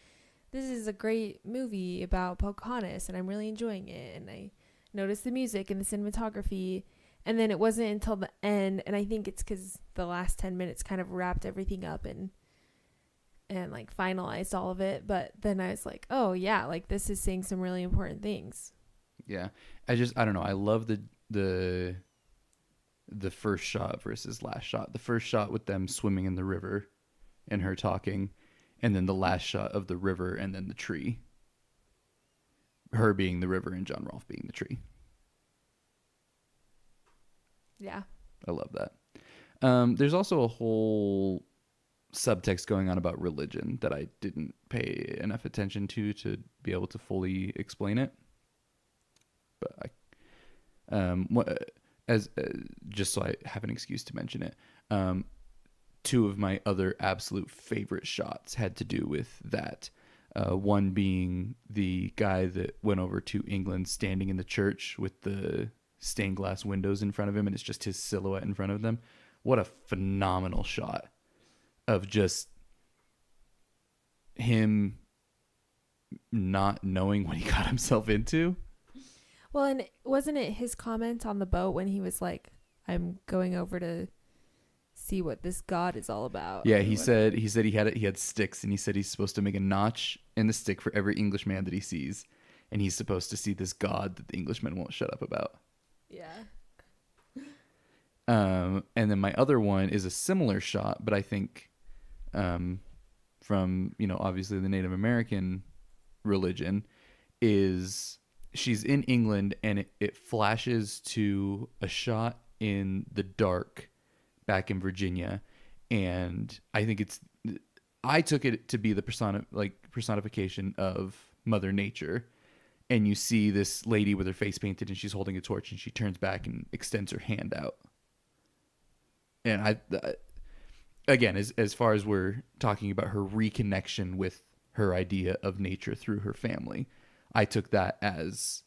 this is a great movie about Pocahontas and I'm really enjoying it, and I noticed the music and the cinematography, and then it wasn't until the end, and I think it's because the last 10 minutes kind of wrapped everything up and like finalized all of it. But then I was like, oh yeah, like this is saying some really important things. Yeah, I don't know. I love the first shot versus last shot. The first shot with them swimming in the river and her talking, and then the last shot of the river and then the tree. Her being the river and John Rolfe being the tree. Yeah. I love that. There's also a whole subtext going on about religion that I didn't pay enough attention to be able to fully explain it. But just so I have an excuse to mention it, two of my other absolute favorite shots had to do with that. One being the guy that went over to England standing in the church with the stained glass windows in front of him, and it's just his silhouette in front of them. What a phenomenal shot of just him not knowing what he got himself into. Well, and wasn't it his comment on the boat when he was like, I'm going over to see what this God is all about? Yeah, he said he had sticks, and he said he's supposed to make a notch in the stick for every Englishman that he sees, and he's supposed to see this God that the Englishmen won't shut up about. Yeah. And then my other one is a similar shot, but I think from, obviously the Native American religion, is she's in England, and it flashes to a shot in the dark back in Virginia. And I think I took it to be the personification of Mother Nature. And you see this lady with her face painted, and she's holding a torch, and she turns back and extends her hand out. And again, as far as we're talking about her reconnection with her idea of nature through her family, I took that as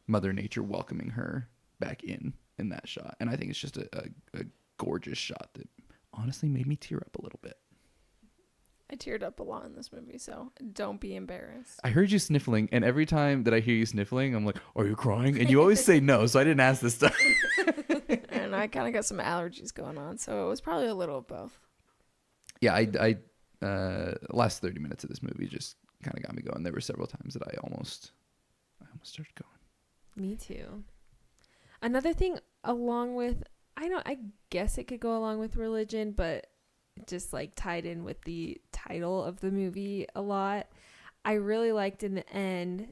Mother Nature welcoming her back in that shot. And I think it's just a gorgeous shot that honestly made me tear up a little bit. I teared up a lot in this movie, so don't be embarrassed. I heard you sniffling, and every time that I hear you sniffling, I'm like, are you crying? And you always say no, so I didn't ask this time. And I kind of got some allergies going on, so it was probably a little of both. Yeah, I last 30 minutes of this movie just kind of got me going. There were several times that I almost started going. Me too. Another thing along with, I guess it could go along with religion, but just like tied in with the title of the movie a lot. I really liked in the end,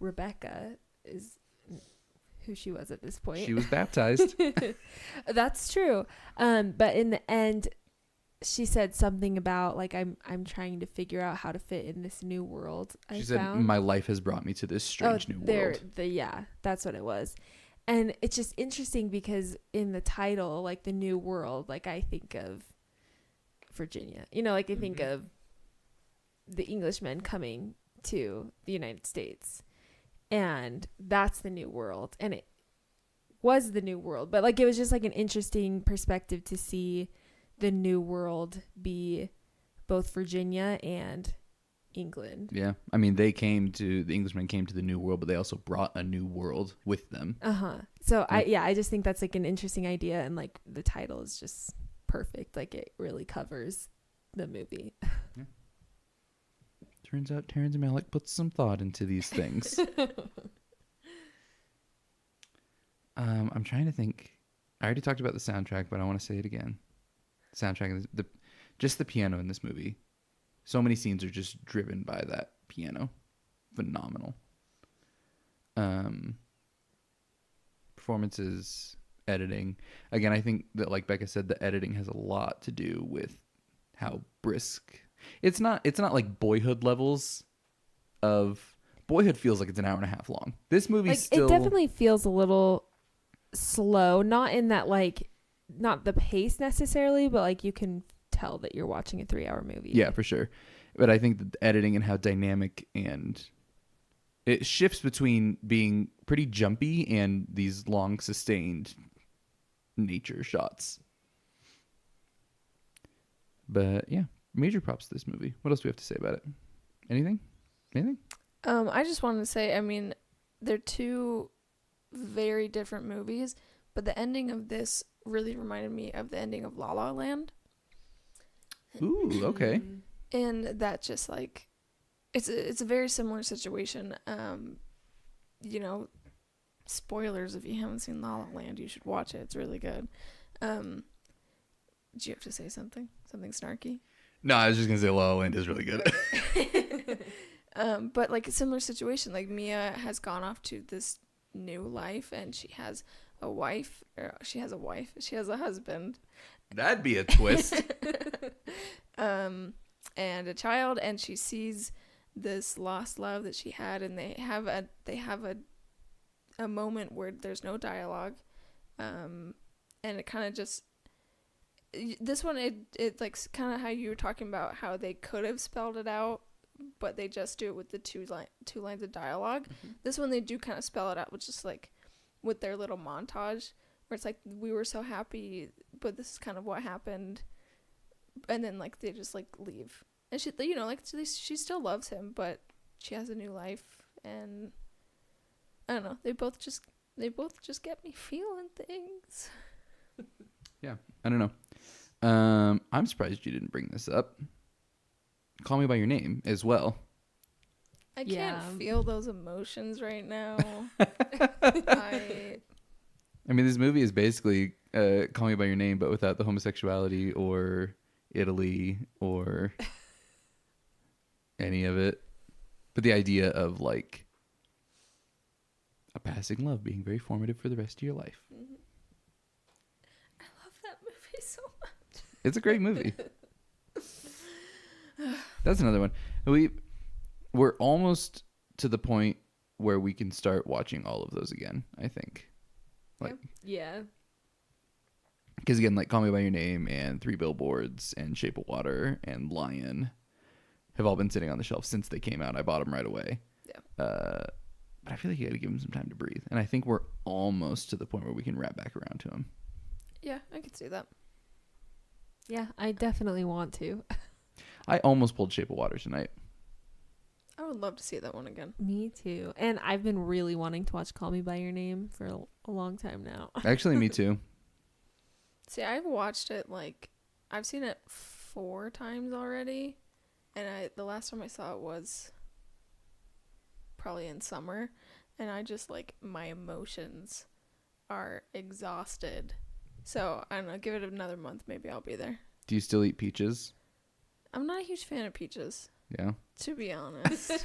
Rebecca is who she was at this point. She was baptized. That's true. But in the end, she said something about like I'm trying to figure out how to fit in this new world. She said, "My life has brought me to this strange new world." Yeah, that's what it was. And it's just interesting because in the title, like the new world, like I think of Virginia. Like I think of the Englishmen coming to the United States. And that's the new world. And it was the new world. But like it was just like an interesting perspective to see the new world be both Virginia and England. Yeah. I mean, the Englishmen came to the new world, but they also brought a new world with them. So I just think that's like an interesting idea, and like the title is just perfect. Like it really covers the movie. Yeah. It's Turns out Terrence Malick puts some thought into these things. I'm trying to think. I already talked about the soundtrack, but I want to say it again. Soundtrack, just the piano in this movie. So many scenes are just driven by that piano. Phenomenal. Performances, editing. Again, I think that, like Becca said, the editing has a lot to do with how brisk. It's not like Boyhood levels of Boyhood feels like it's an hour and a half long. This movie Like, still it definitely feels a little slow, not in that, like, not the pace necessarily, but like you can tell that you're watching a 3-hour movie. Yeah, for sure. But I think that the editing and how dynamic and it shifts between being pretty jumpy and these long sustained nature shots. But yeah, major props to this movie. What else do we have to say about it? Anything? I just wanted to say, I mean, they're two very different movies, but the ending of this really reminded me of the ending of La La Land. Ooh, okay. And that just like it's a very similar situation. You know, spoilers if you haven't seen La La Land, you should watch it. It's really good. Do you have to say something? Something snarky? No, I was just gonna say La La Land is really good. But like a similar situation, like Mia has gone off to this new life and she has a husband. That'd be a twist. And a child, and she sees this lost love that she had, and they have a moment where there's no dialogue, and it kind of just this one it like kind of how you were talking about how they could have spelled it out, but they just do it with the two lines of dialogue. Mm-hmm. This one they do kind of spell it out with just like with their little montage where it's like, we were so happy, but this is kind of what happened, and then like they just like leave, and she, you know, like she still loves him, but she has a new life, and I don't know, they both just get me feeling things. Yeah, I don't know. I'm surprised you didn't bring this up. Call Me by Your Name as well. I Yeah. can't feel those emotions right now. I mean, this movie is basically Call Me by Your Name, but without the homosexuality or Italy or any of it. But the idea of like a passing love being very formative for the rest of your life. Mm-hmm. I love that movie so much. It's a great movie. That's another one. We're almost to the point where we can start watching all of those again, I think. Like, yeah. Because again, like Call Me by Your Name and Three Billboards and Shape of Water and Lion have all been sitting on the shelf since they came out. I bought them right away. Yeah. But I feel like you got to give them some time to breathe. And I think we're almost to the point where we can wrap back around to them. Yeah, I could see that. Yeah, I definitely want to. I almost pulled Shape of Water tonight. I would love to see that one again. Me too. And I've been really wanting to watch Call Me by Your Name for a long time now. Actually, me too. See, I've watched it I've seen it 4 times already, and the last time I saw it was probably in summer, and I just my emotions are exhausted. So I don't know, give it another month, maybe I'll be there. Do you still eat peaches? I'm not a huge fan of peaches. Yeah. To be honest.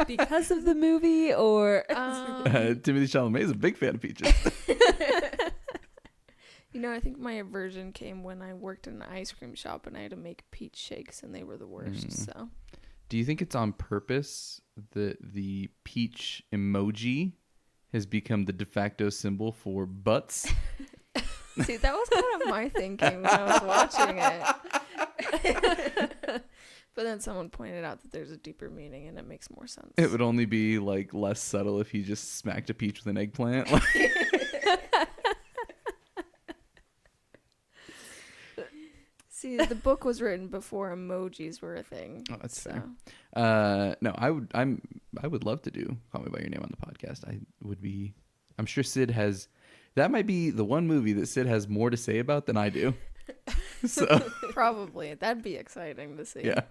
Because of the movie, or Timothée Chalamet is a big fan of peaches. You know, I think my aversion came when I worked in an ice cream shop and I had to make peach shakes, and they were the worst. So, do you think it's on purpose that the peach emoji has become the de facto symbol for butts? see, that was kind of my thinking when I was watching it. But then someone pointed out that there's a deeper meaning, and it makes more sense. It would only be less subtle if he just smacked a peach with an eggplant. See, the book was written before emojis were a thing. Oh, that's fair. No, I would love to do Call Me by Your Name on the podcast. I'm sure Sid has. That might be the one movie that Sid has more to say about than I do. So probably that'd be exciting to see. Yeah,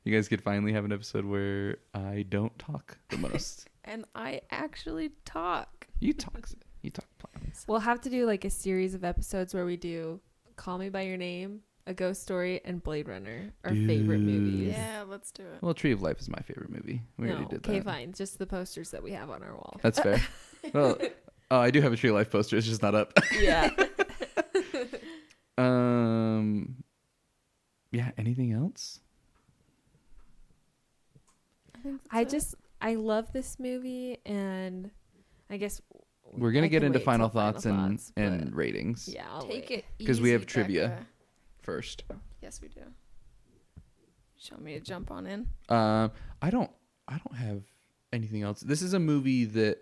You guys could finally have an episode where I don't talk the most. And I actually talk. You talk plenty. We'll have to do like a series of episodes where we do Call Me by Your Name, A Ghost Story, and Blade Runner, our favorite movies. Yeah, let's do it. Well, Tree of Life is my favorite movie. We already did that. Okay, fine. Just the posters that we have on our wall. That's fair. Well, oh, I do have a Tree of Life poster. It's just not up. Yeah. Yeah. Anything else? I love this movie, and I guess We're gonna I get can into wait final till thoughts and but ratings yeah, I'll Take wait. it easy. because we have trivia Becca. first. Yes, we do. You want me to jump on in? I don't have anything else. This is a movie that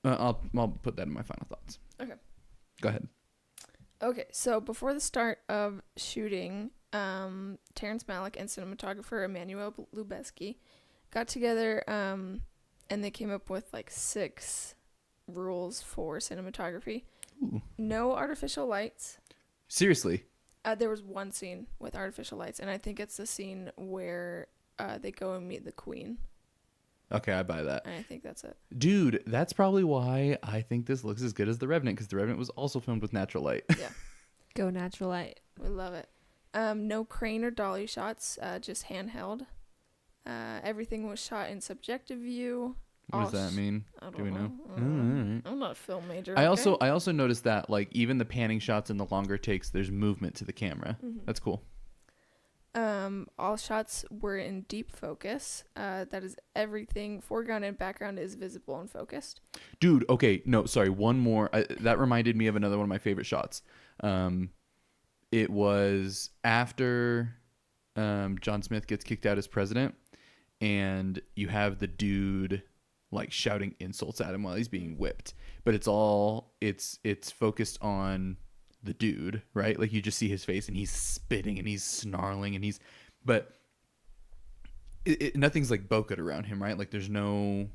I'll put that in my final thoughts. Okay. Go ahead. Okay, so before the start of shooting, Terrence Malick and cinematographer Emmanuel Lubezki got together and they came up with like 6 rules for cinematography. Ooh. No artificial lights. Seriously. There was one scene with artificial lights, and I think it's the scene where they go and meet the queen, Okay, I buy that. and I think that's it. Dude, that's probably why I think this looks as good as The Revenant, because The Revenant was also filmed with natural light. Go natural light. We love it. No crane or dolly shots, just handheld. Everything was shot in subjective view. What does that mean? I Do we know? know. I'm not a film major. I okay? also noticed that like even the panning shots and the longer takes, there's movement to the camera. Mhm. That's cool. All shots were in deep focus. That is everything. Foreground and background is visible and focused. Dude, okay, no, sorry, one more. That reminded me of another one of my favorite shots. It was after John Smith gets kicked out as president, and you have the dude like shouting insults at him while he's being whipped. But it's focused on the dude, right? Like you just see his face and he's spitting and he's snarling and but nothing's like bokeh around him, right? Like there's no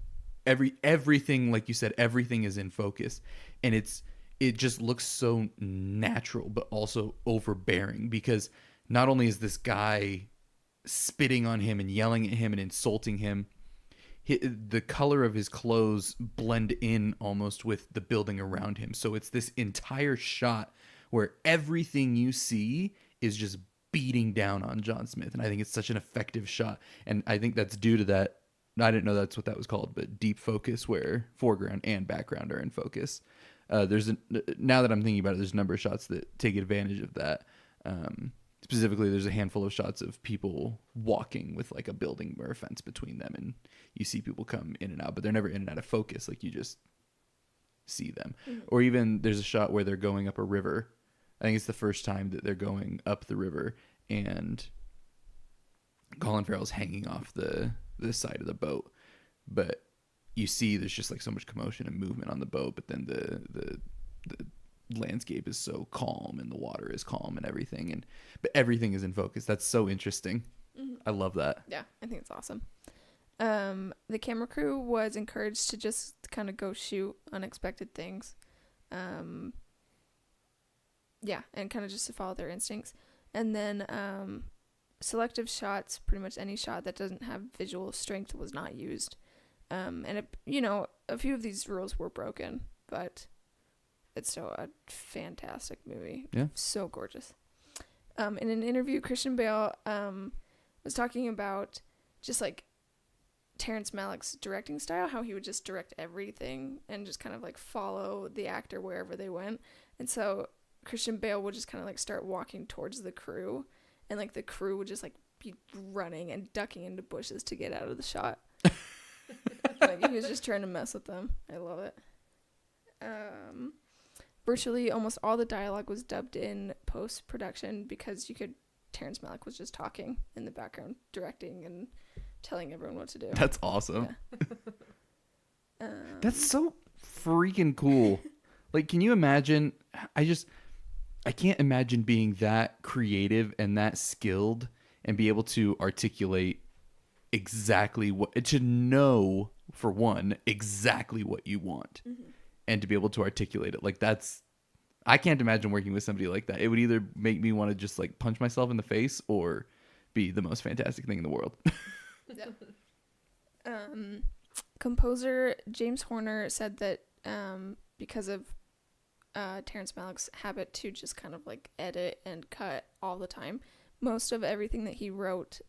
everything, like you said, everything is in focus, and it just looks so natural but also overbearing, because not only is this guy spitting on him and yelling at him and insulting him, the color of his clothes blend in almost with the building around him. So it's this entire shot where everything you see is just beating down on John Smith. And I think it's such an effective shot. And I think that's due to that. I didn't know that's what that was called, but deep focus, where foreground and background are in focus. Now that I'm thinking about it, there's a number of shots that take advantage of that. Specifically, there's a handful of shots of people walking with like a building or a fence between them, and you see people come in and out, but they're never in and out of focus. Like you just see them. Mm-hmm. Or even there's a shot where they're going up a river. I think it's the first time that they're going up the river, and Colin Farrell's hanging off the side of the boat, but you see there's just like so much commotion and movement on the boat, but then the landscape is so calm and the water is calm and everything, but everything is in focus. That's so interesting. Mm-hmm. I love that. Yeah, I think it's awesome. The camera crew was encouraged to just kind of go shoot unexpected things. Yeah, and kind of just to follow their instincts. And then selective shots, pretty much any shot that doesn't have visual strength was not used. And a few of these rules were broken, but it's still a fantastic movie. Yeah. So gorgeous. In an interview, Christian Bale was talking about just like Terrence Malick's directing style, how he would just direct everything and just kind of like follow the actor wherever they went. And so Christian Bale would just kind of like start walking towards the crew, and like the crew would just like be running and ducking into bushes to get out of the shot. Like he was just trying to mess with them. I love it. Virtually almost all the dialogue was dubbed in post-production because Terrence Malick was just talking in the background, directing and telling everyone what to do. That's awesome. Yeah. That's so freaking cool. Like, can you imagine? I can't imagine being that creative and that skilled and be able to articulate exactly to know, for one, exactly what you want. Mm-hmm. And to be able to articulate it. Like I can't imagine working with somebody like that. It would either make me want to just like punch myself in the face or be the most fantastic thing in the world. Composer James Horner said that because of Terrence Malick's habit to just kind of like edit and cut all the time, most of everything that he wrote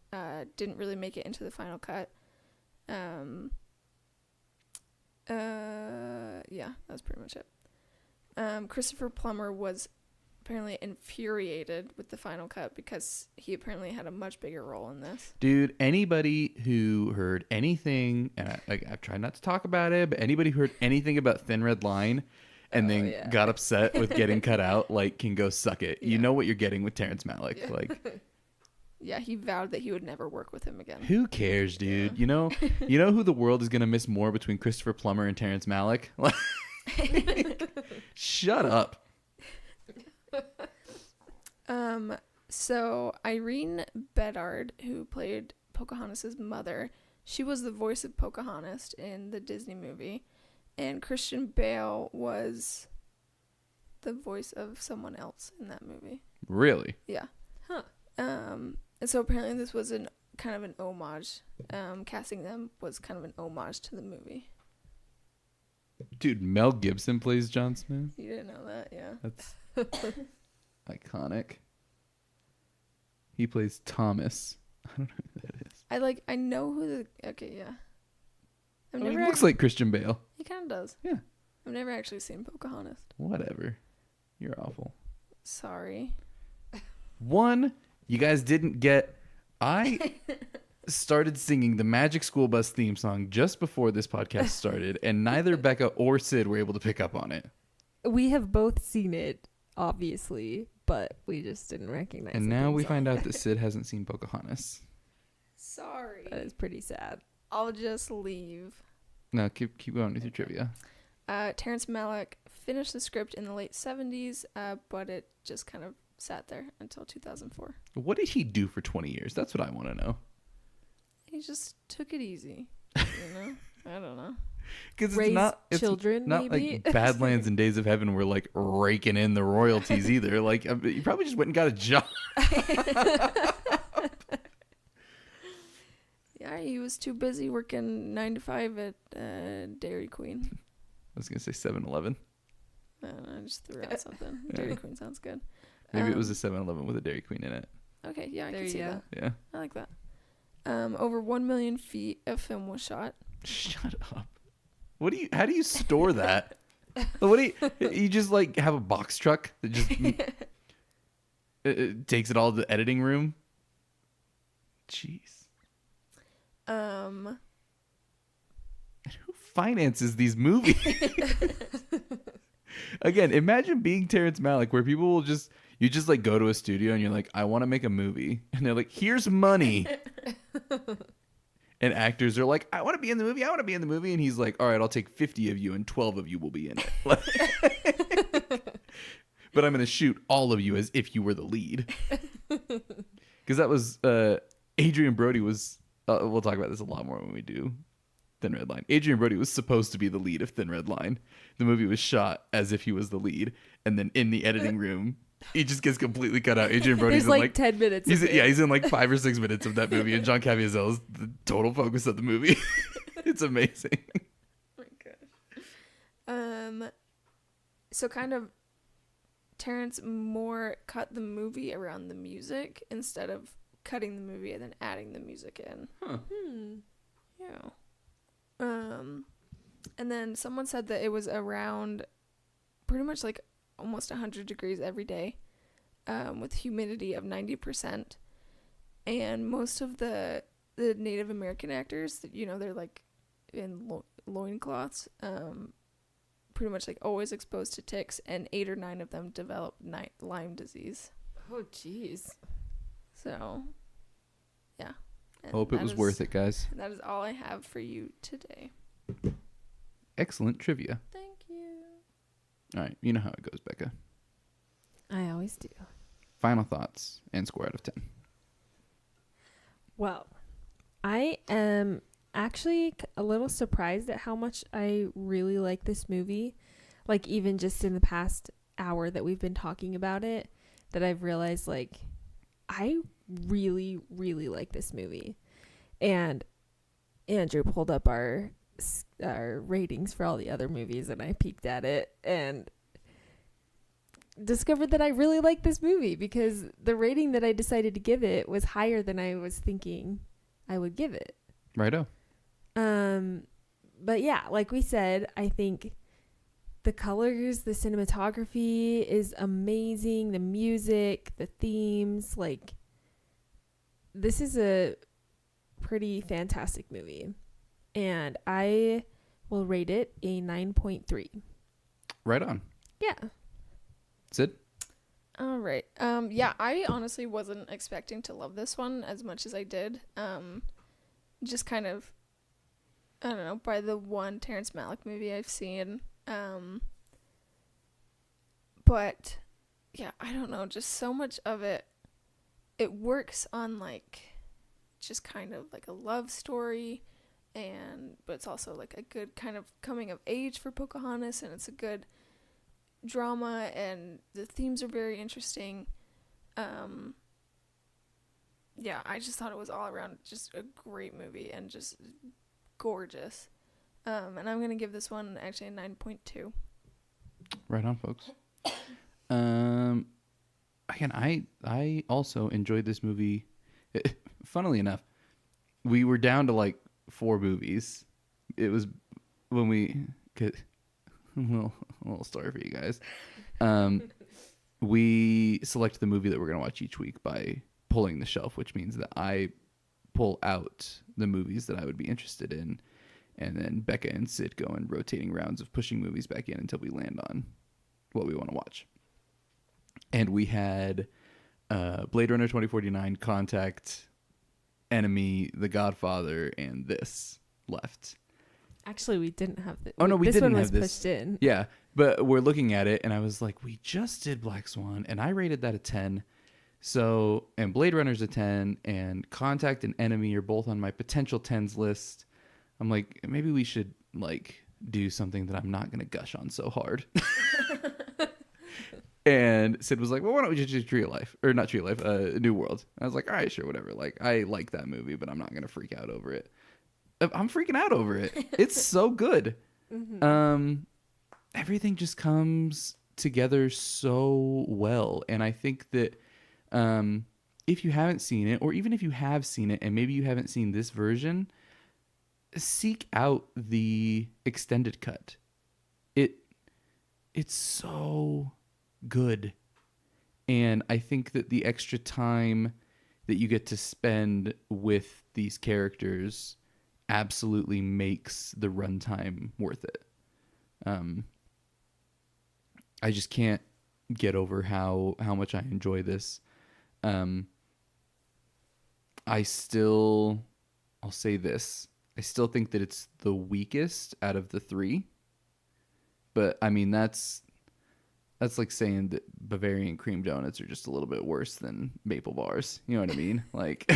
didn't really make it into the final cut. Yeah, that's pretty much it. Christopher Plummer was apparently infuriated with the final cut because he apparently had a much bigger role in this. Dude, anybody who heard anything, and I've tried not to talk about it, but anybody who heard anything about Thin Red Line and then got upset with getting cut out, like, can go suck it. Yeah. You know what you're getting with Terrence Malick. Yeah. Like, yeah, he vowed that he would never work with him again. Who cares, dude? Yeah. You know who the world is gonna miss more between Christopher Plummer and Terrence Malick? Shut up. So Irene Bedard, who played Pocahontas' mother, she was the voice of Pocahontas in the Disney movie, and Christian Bale was the voice of someone else in that movie. Really? Yeah. Huh. And so apparently this was kind of an homage. Casting them was kind of an homage to the movie. Dude, Mel Gibson plays John Smith. You didn't know that, yeah. That's iconic. He plays Thomas. I don't know who that is. I know who the... Okay, yeah. He looks like Christian Bale. He kind of does. Yeah. I've never actually seen Pocahontas. Whatever. You're awful. Sorry. One, you guys didn't get... I started singing the Magic School Bus theme song just before this podcast started, and neither Becca or Sid were able to pick up on it. We have both seen it, obviously, but we just didn't recognize it. And now we find out that Sid hasn't seen Pocahontas. Sorry. That is pretty sad. I'll just leave. No, keep going with your trivia. Terrence Malick finished the script in the late 70s, but it just kind of sat there until 2004. What did he do for 20 years? That's what I want to know. He just took it easy, you know? I don't know. Because it's children, not maybe? like Badlands and Days of Heaven were like raking in the royalties either. Like, you probably just went and got a job. Yeah, he was too busy working 9 to 5 at Dairy Queen. I was going to say 7-Eleven. I don't know, I just threw out something. Yeah. Dairy Queen sounds good. Maybe it was a 7-Eleven with a Dairy Queen in it. Okay, yeah, I can see that. Yeah. I like that. Over 1 million feet of film was shot. Shut up. How do you store that? You just like have a box truck that just it takes it all to the editing room? Jeez. And who finances these movies? Again, imagine being Terrence Malick, where people will you just like go to a studio and you're like, I want to make a movie, and they're like, here's money. And actors are like, I want to be in the movie. And he's like, all right, I'll take 50 of you and 12 of you will be in it. But I'm going to shoot all of you as if you were the lead. Because that was Adrian Brody was, we'll talk about this a lot more when we do Thin Red Line. Adrian Brody was supposed to be the lead of Thin Red Line. The movie was shot as if he was the lead. And then in the editing room, he just gets completely cut out. Adrian Brody's There's in like 10 minutes. He's in like 5 or 6 minutes of that movie, and John Caviezel is the total focus of the movie. It's amazing. Oh my gosh. So kind of Terrence more cut the movie around the music instead of cutting the movie and then adding the music in. Huh. Yeah. And then someone said that it was around pretty much like almost 100 degrees every day, with humidity of 90%. And most of the Native American actors, they're like in loincloths, pretty much like always exposed to ticks, and 8 or 9 of them developed Lyme disease. Oh, jeez. So, yeah. And Hope it was worth it, guys. That is all I have for you today. Excellent trivia. Thank you. All right, you know how it goes, Becca. I always do. Final thoughts and score out of 10. Well, I am actually a little surprised at how much I really like this movie. Like, even just in the past hour that we've been talking about it, that I've realized, like, I really, really like this movie. And Andrew pulled up our ratings for all the other movies, and I peeked at it and discovered that I really like this movie because the rating that I decided to give it was higher than I was thinking I would give it. Righto. But yeah, like we said, I think the colors, the cinematography is amazing. The music, the themes, like this is a pretty fantastic movie. And I will rate it a 9.3. Right on. Yeah. Sid? All right. Yeah, I honestly wasn't expecting to love this one as much as I did. Just kind of, I don't know, by the one Terrence Malick movie I've seen. But yeah, I don't know, just so much of it works on like just kind of like a love story, but it's also like a good kind of coming of age for Pocahontas, and it's a good drama, and the themes are very interesting. Yeah, I just thought it was all around just a great movie and just gorgeous. And I'm gonna give this one actually a 9.2. Right on, folks. Again, I also enjoyed this movie. Funnily enough, we were down to like 4 movies. It was when we well, a little story for you guys. We select the movie that we're gonna watch each week by pulling the shelf, which means that I pull out the movies that I would be interested in, and then Becca and Sid go in rotating rounds of pushing movies back in until we land on what we want to watch. And we had Blade Runner 2049, Contact, Enemy, The Godfather, and this left. Actually, we didn't have this. Oh, no, we this didn't one have was this. pushed in. Yeah, but we're looking at it, and I was like, we just did Black Swan, and I rated that a 10. So, and Blade Runner's a 10, and Contact and Enemy are both on my potential 10s list. I'm like, maybe we should, like, do something that I'm not going to gush on so hard. And Sid was like, well, why don't we just do Tree of Life? Or not Tree of Life, New World. I was like, all right, sure, whatever. Like, I like that movie, but I'm not going to freak out over it. I'm freaking out over it. It's so good. Mm-hmm. Everything just comes together so well. And I think that if you haven't seen it, or even if you have seen it and maybe you haven't seen this version, seek out the extended cut. It's so good. And I think that the extra time that you get to spend with these characters absolutely makes the runtime worth it. I just can't get over how much I enjoy this. I'll say this. I still think that it's the weakest out of the 3. But I mean, that's like saying that Bavarian cream donuts are just a little bit worse than maple bars. You know what I mean? Like,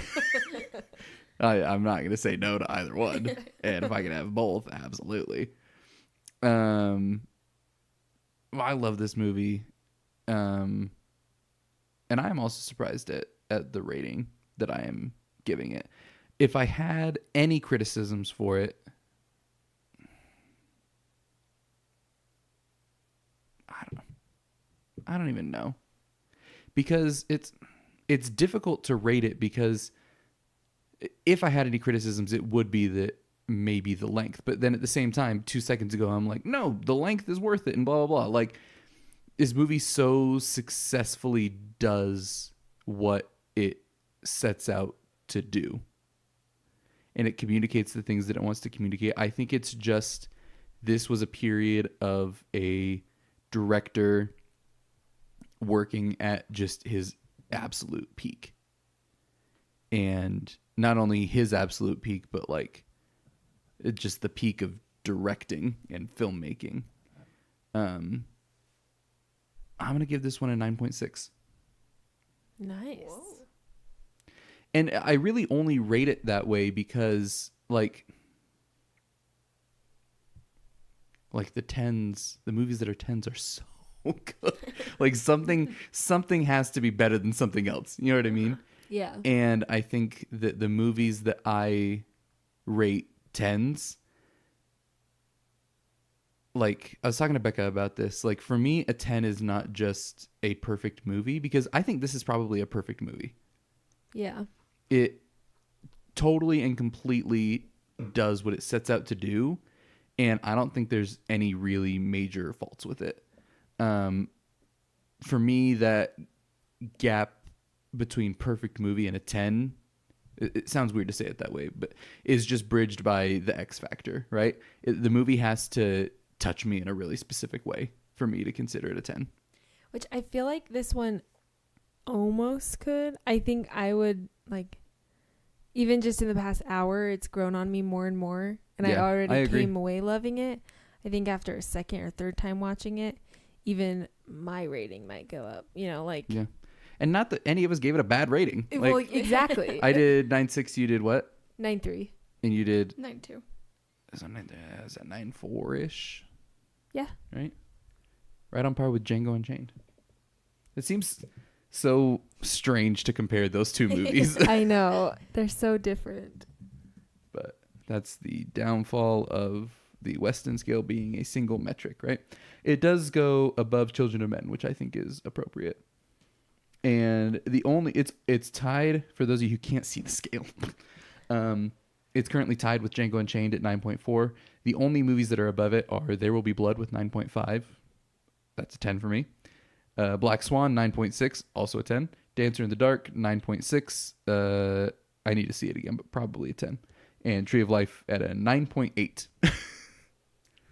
I'm not going to say no to either one. And if I can have both, absolutely. Well, I love this movie. And I am also surprised at the rating that I am giving it. If I had any criticisms for it, I don't even know. Because it's difficult to rate it, because if I had any criticisms, it would be that maybe the length. But then at the same time, 2 seconds ago, I'm like, no, the length is worth it and blah, blah, blah. Like, this movie so successfully does what it sets out to do. And it communicates the things that it wants to communicate. I think it's just, this was a period of a director working at just his absolute peak. And not only his absolute peak, but like just the peak of directing and filmmaking. I'm going to give this one a 9.6. Nice. Whoa. And I really only rate it that way because like the 10s, the movies that are 10s are so good. Like something has to be better than something else. You know what I mean? Yeah. And I think that the movies that I rate 10s, like I was talking to Becca about this, like for me, a 10 is not just a perfect movie, because I think this is probably a perfect movie. Yeah. It totally and completely does what it sets out to do, and I don't think there's any really major faults with it. For me, that gap between perfect movie and a 10, it sounds weird to say it that way, but is just bridged by the X factor, right? The movie has to touch me in a really specific way for me to consider it a 10. Which I feel like this one almost could. I think I would, like, even just in the past hour, it's grown on me more and more. And Yeah, I already I agree. came away loving it. I think after a second or third time watching it, even my rating might go up. You know, like... Yeah. And not that any of us gave it a bad rating. Like, Well, exactly. I did 9.6, you did what? 9.3. And you did... 9.2. Is that 9.4-ish? Yeah. Right? Right on par with Django Unchained. It seems so strange to compare those two movies. I know. They're so different. But that's the downfall of the Weston scale being a single metric, right? It does go above Children of Men, which I think is appropriate. And it's tied, for those of you who can't see the scale. It's currently tied with Django Unchained at 9.4. The only movies that are above it are There Will Be Blood with 9.5. That's a 10 for me. Black Swan, 9.6, also a 10. Dancer in the Dark, 9.6. I need to see it again, but probably a 10. And Tree of Life at a 9.8.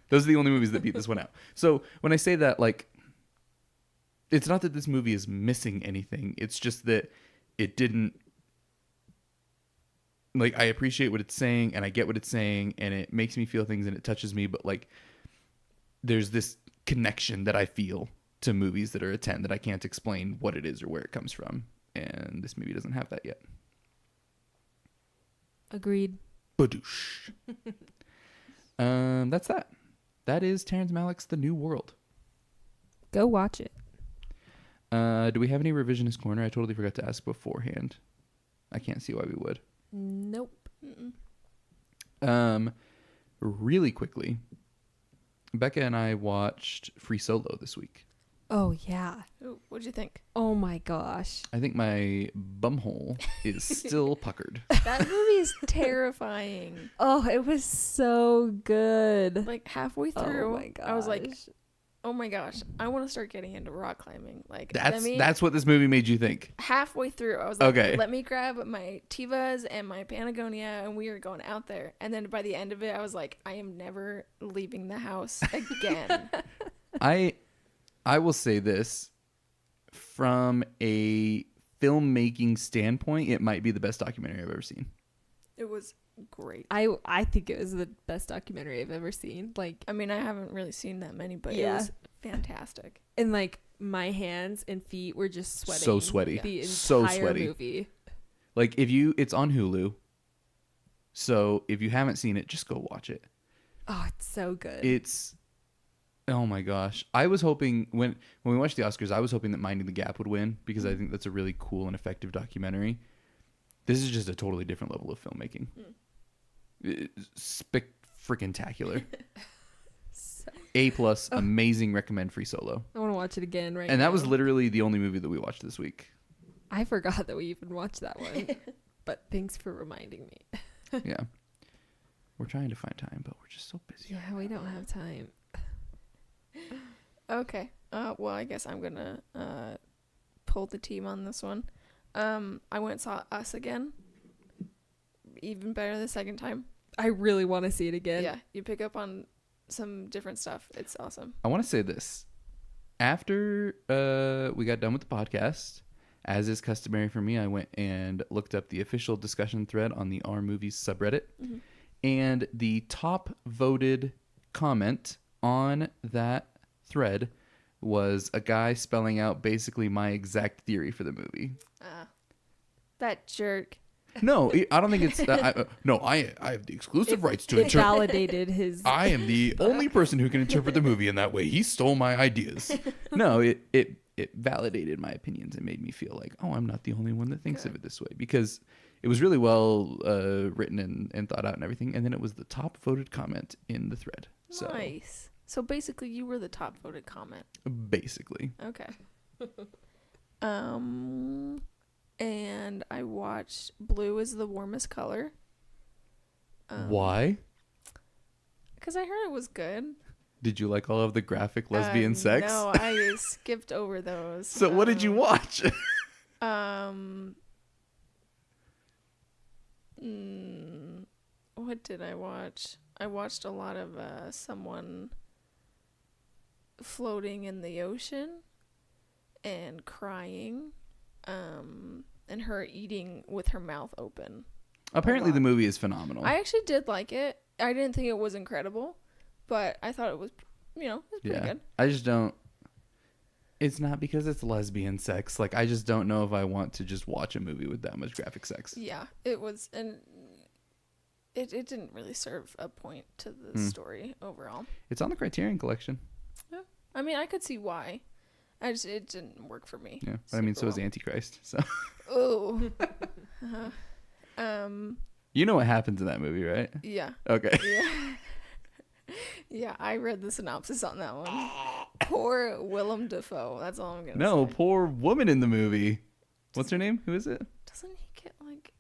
Those are the only movies that beat this one out. So when I say that, like, it's not that this movie is missing anything. It's just that it didn't... Like, I appreciate what it's saying, and I get what it's saying, and it makes me feel things, and it touches me, but, like, there's this connection that I feel to movies that are a 10 that I can't explain what it is or where it comes from. And this movie doesn't have that yet. Agreed. Badoosh. That's that. That is Terrence Malick's The New World. Go watch it. Do we have any revisionist corner? I totally forgot to ask beforehand. I can't see why we would. Nope. Really quickly, Becca and I watched Free Solo this week. Oh, yeah. Ooh, what'd you think? Oh, my gosh. I think my bumhole is still puckered. That movie is terrifying. Oh, it was so good. Like halfway through, Oh, my gosh. I was like, oh my gosh, I want to start getting into rock climbing. Like That's what this movie made you think. halfway through, I was like, Okay. let me grab my Tivas and my Patagonia, and we are going out there. And then by the end of it, I was like, I am never leaving the house again. I will say this, from a filmmaking standpoint, it might be the best documentary I've ever seen. It was great. I think it was the best documentary I've ever seen. Like, I mean, I haven't really seen that many, but it Yeah. was fantastic. and like my hands and feet were just sweating. So sweaty. The entire So sweaty. movie. Like, it's on Hulu. So if you haven't seen it, just go watch it. Oh, it's so good. Oh my gosh. I was hoping when we watched the Oscars, I was hoping that Minding the Gap would win, because I think that's a really cool and effective documentary. This is just a totally different level of filmmaking. Freaking-tacular. So- A+, amazing, recommend Free Solo. I want to watch it again right And now. that was literally the only movie that we watched this week. I forgot that we even watched that one. But thanks for reminding me. Yeah. We're trying to find time, but we're just so busy. Yeah, we don't have time. Okay. Well, I guess I'm gonna pull the team on this one. I went and saw Us again. Even better the second time. I really want to see it again. Yeah, you pick up on some different stuff. It's awesome. I want to say this. After we got done with the podcast, as is customary for me, I went and looked up the official discussion thread on the R Movies subreddit. Mm-hmm. And the top voted comment on that thread was a guy spelling out basically my exact theory for the movie. That jerk. No, I don't think it's. I have the exclusive rights to It interpret. validated his. I am the only person who can interpret the movie in that way. He stole my ideas. No, it validated my opinions and made me feel like, oh, I'm not the only one that thinks of it this way, because it was really well written and thought out and everything. And then it was the top voted comment in the thread. So Nice. So basically, you were the top voted comment. basically, Okay. And I watched Blue is the Warmest Color. why Because I heard it was good. did you like all of the graphic lesbian sex? No, I skipped over those. So what did you watch? What did I watch? I watched a lot of someone floating in the ocean and crying, and her eating with her mouth open. Apparently, the movie is phenomenal. I actually did like it. I didn't think it was incredible, but I thought it was, it was pretty good. I just don't. It's not because it's lesbian sex. Like, I just don't know if I want to just watch a movie with that much graphic sex. Yeah, it was, and it didn't really serve a point to the story overall. It's on the Criterion Collection. Yeah. I mean, I could see why. It didn't work for me. Yeah, but I mean, so is Antichrist. So Oh. you know what happens in that movie, right? Yeah. Okay. Yeah. Yeah, I read the synopsis on that one. Poor Willem Dafoe. That's all I'm gonna say. No, poor woman in the movie. What's her name? Who is it? Doesn't he get like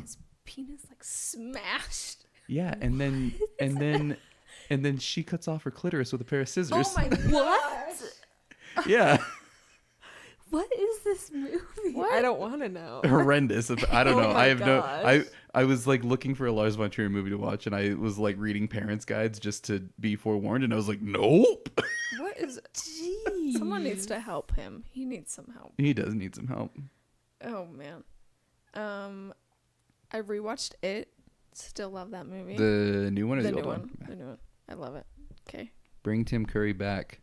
his penis like smashed? Yeah, and then she cuts off her clitoris with a pair of scissors. Oh my What? Yeah. What is this movie? What? I don't want to know. Horrendous. I don't Oh know. my I have gosh. I was like looking for a Lars von Trier movie to watch, and I was like reading parents' guides just to be forewarned, and I was like, nope. What is Jeez. Someone needs to help him. He needs some help. He does need some help. Oh man. I rewatched It. Still love that movie. The new one or the, The old new one? one. The new one. I love it. Okay. Bring Tim Curry back.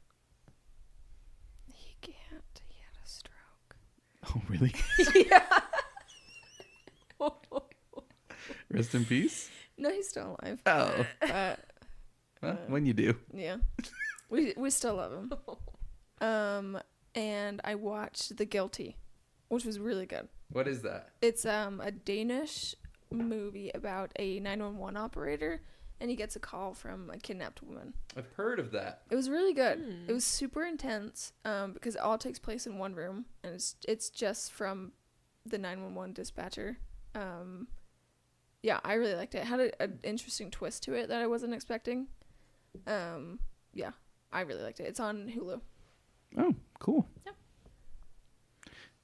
He can't. He had a stroke. Oh, really? Yeah. Rest in peace. No, he's still alive. Oh, But when you do. yeah, we still love him. And I watched The Guilty, which was really good. What is that? It's a Danish movie about a 911 operator, and he gets a call from a kidnapped woman. I've heard of that. It was really good. It was super intense because it all takes place in one room, and it's just from the 911 dispatcher. Yeah, I really liked it. It had an interesting twist to it that I wasn't expecting. Yeah, I really liked it. It's on Hulu. Oh, cool. Yep.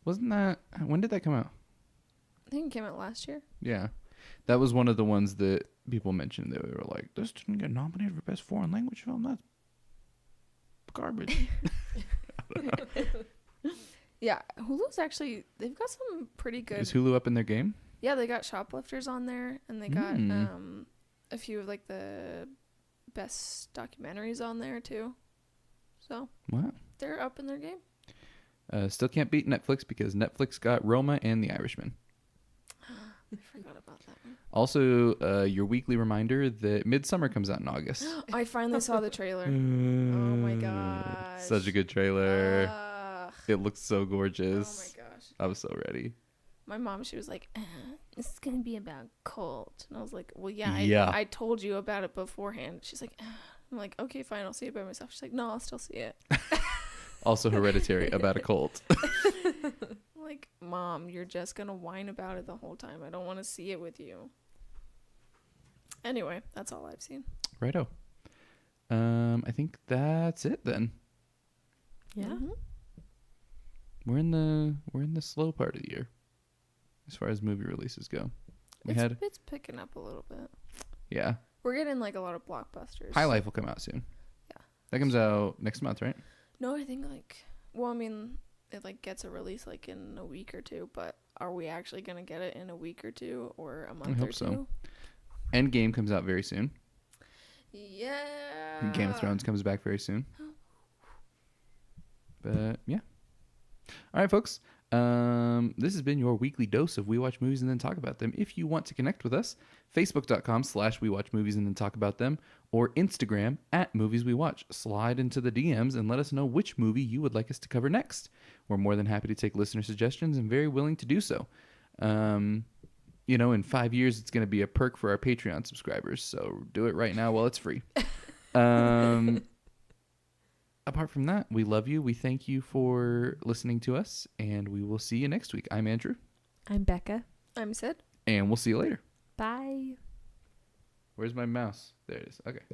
Wasn't that... When did that come out? I think it came out last year. Yeah. That was one of the ones that people mentioned. They were like, this didn't get nominated for Best Foreign Language Film. That's garbage. Yeah, Hulu's actually, they've got some pretty good. Is Hulu up in their game? Yeah, they got Shoplifters on there, and they got a few of like the best documentaries on there too. So Wow. they're up in their game. Still can't beat Netflix because Netflix got Roma and The Irishman. I forgot about that one. Also, your weekly reminder that Midsummer comes out in August. I finally saw the trailer. Oh my gosh. Such a good trailer. Ugh. It looks so Oh gorgeous. my gosh. I was so ready. My mom, she was like, this is going to be about cult. And I was like, well, yeah, Yeah. I told you about it beforehand. She's like, I'm like, okay, fine, I'll see it by myself. She's like, no, I'll still see it. Also Hereditary, about a cult. I'm like, Mom, you're just going to whine about it the whole time. I don't want to see it with you. Anyway, that's all I've seen. Righto. I think that's it then. Yeah. Mhm. We're in the slow part of the year as far as movie releases go. It's picking up a little bit. Yeah. We're getting like a lot of blockbusters. High Life will come out soon. Yeah. That comes out next month, right? No, I think I mean, it like gets a release like in a week or two, but are we actually going to get it in a week or two or a month hope or so. two? Endgame comes out very soon. Yeah. Game of Thrones comes back very soon. But yeah. All right, folks. This has been your weekly dose of We Watch Movies and Then Talk About Them. If you want to connect with us, facebook.com/We Watch Movies and Then Talk About Them, or Instagram @MoviesWeWatch. Slide into the DMs and let us know which movie you would like us to cover next. We're more than happy to take listener suggestions and very willing to do so. In 5 years, it's going to be a perk for our Patreon subscribers, so do it right now while it's free. Apart from that, we love you. We thank you for listening to us, and we will see you next week. I'm Andrew. I'm Becca. I'm Sid. And we'll see you later. Bye. Where's my mouse? There it is. Okay.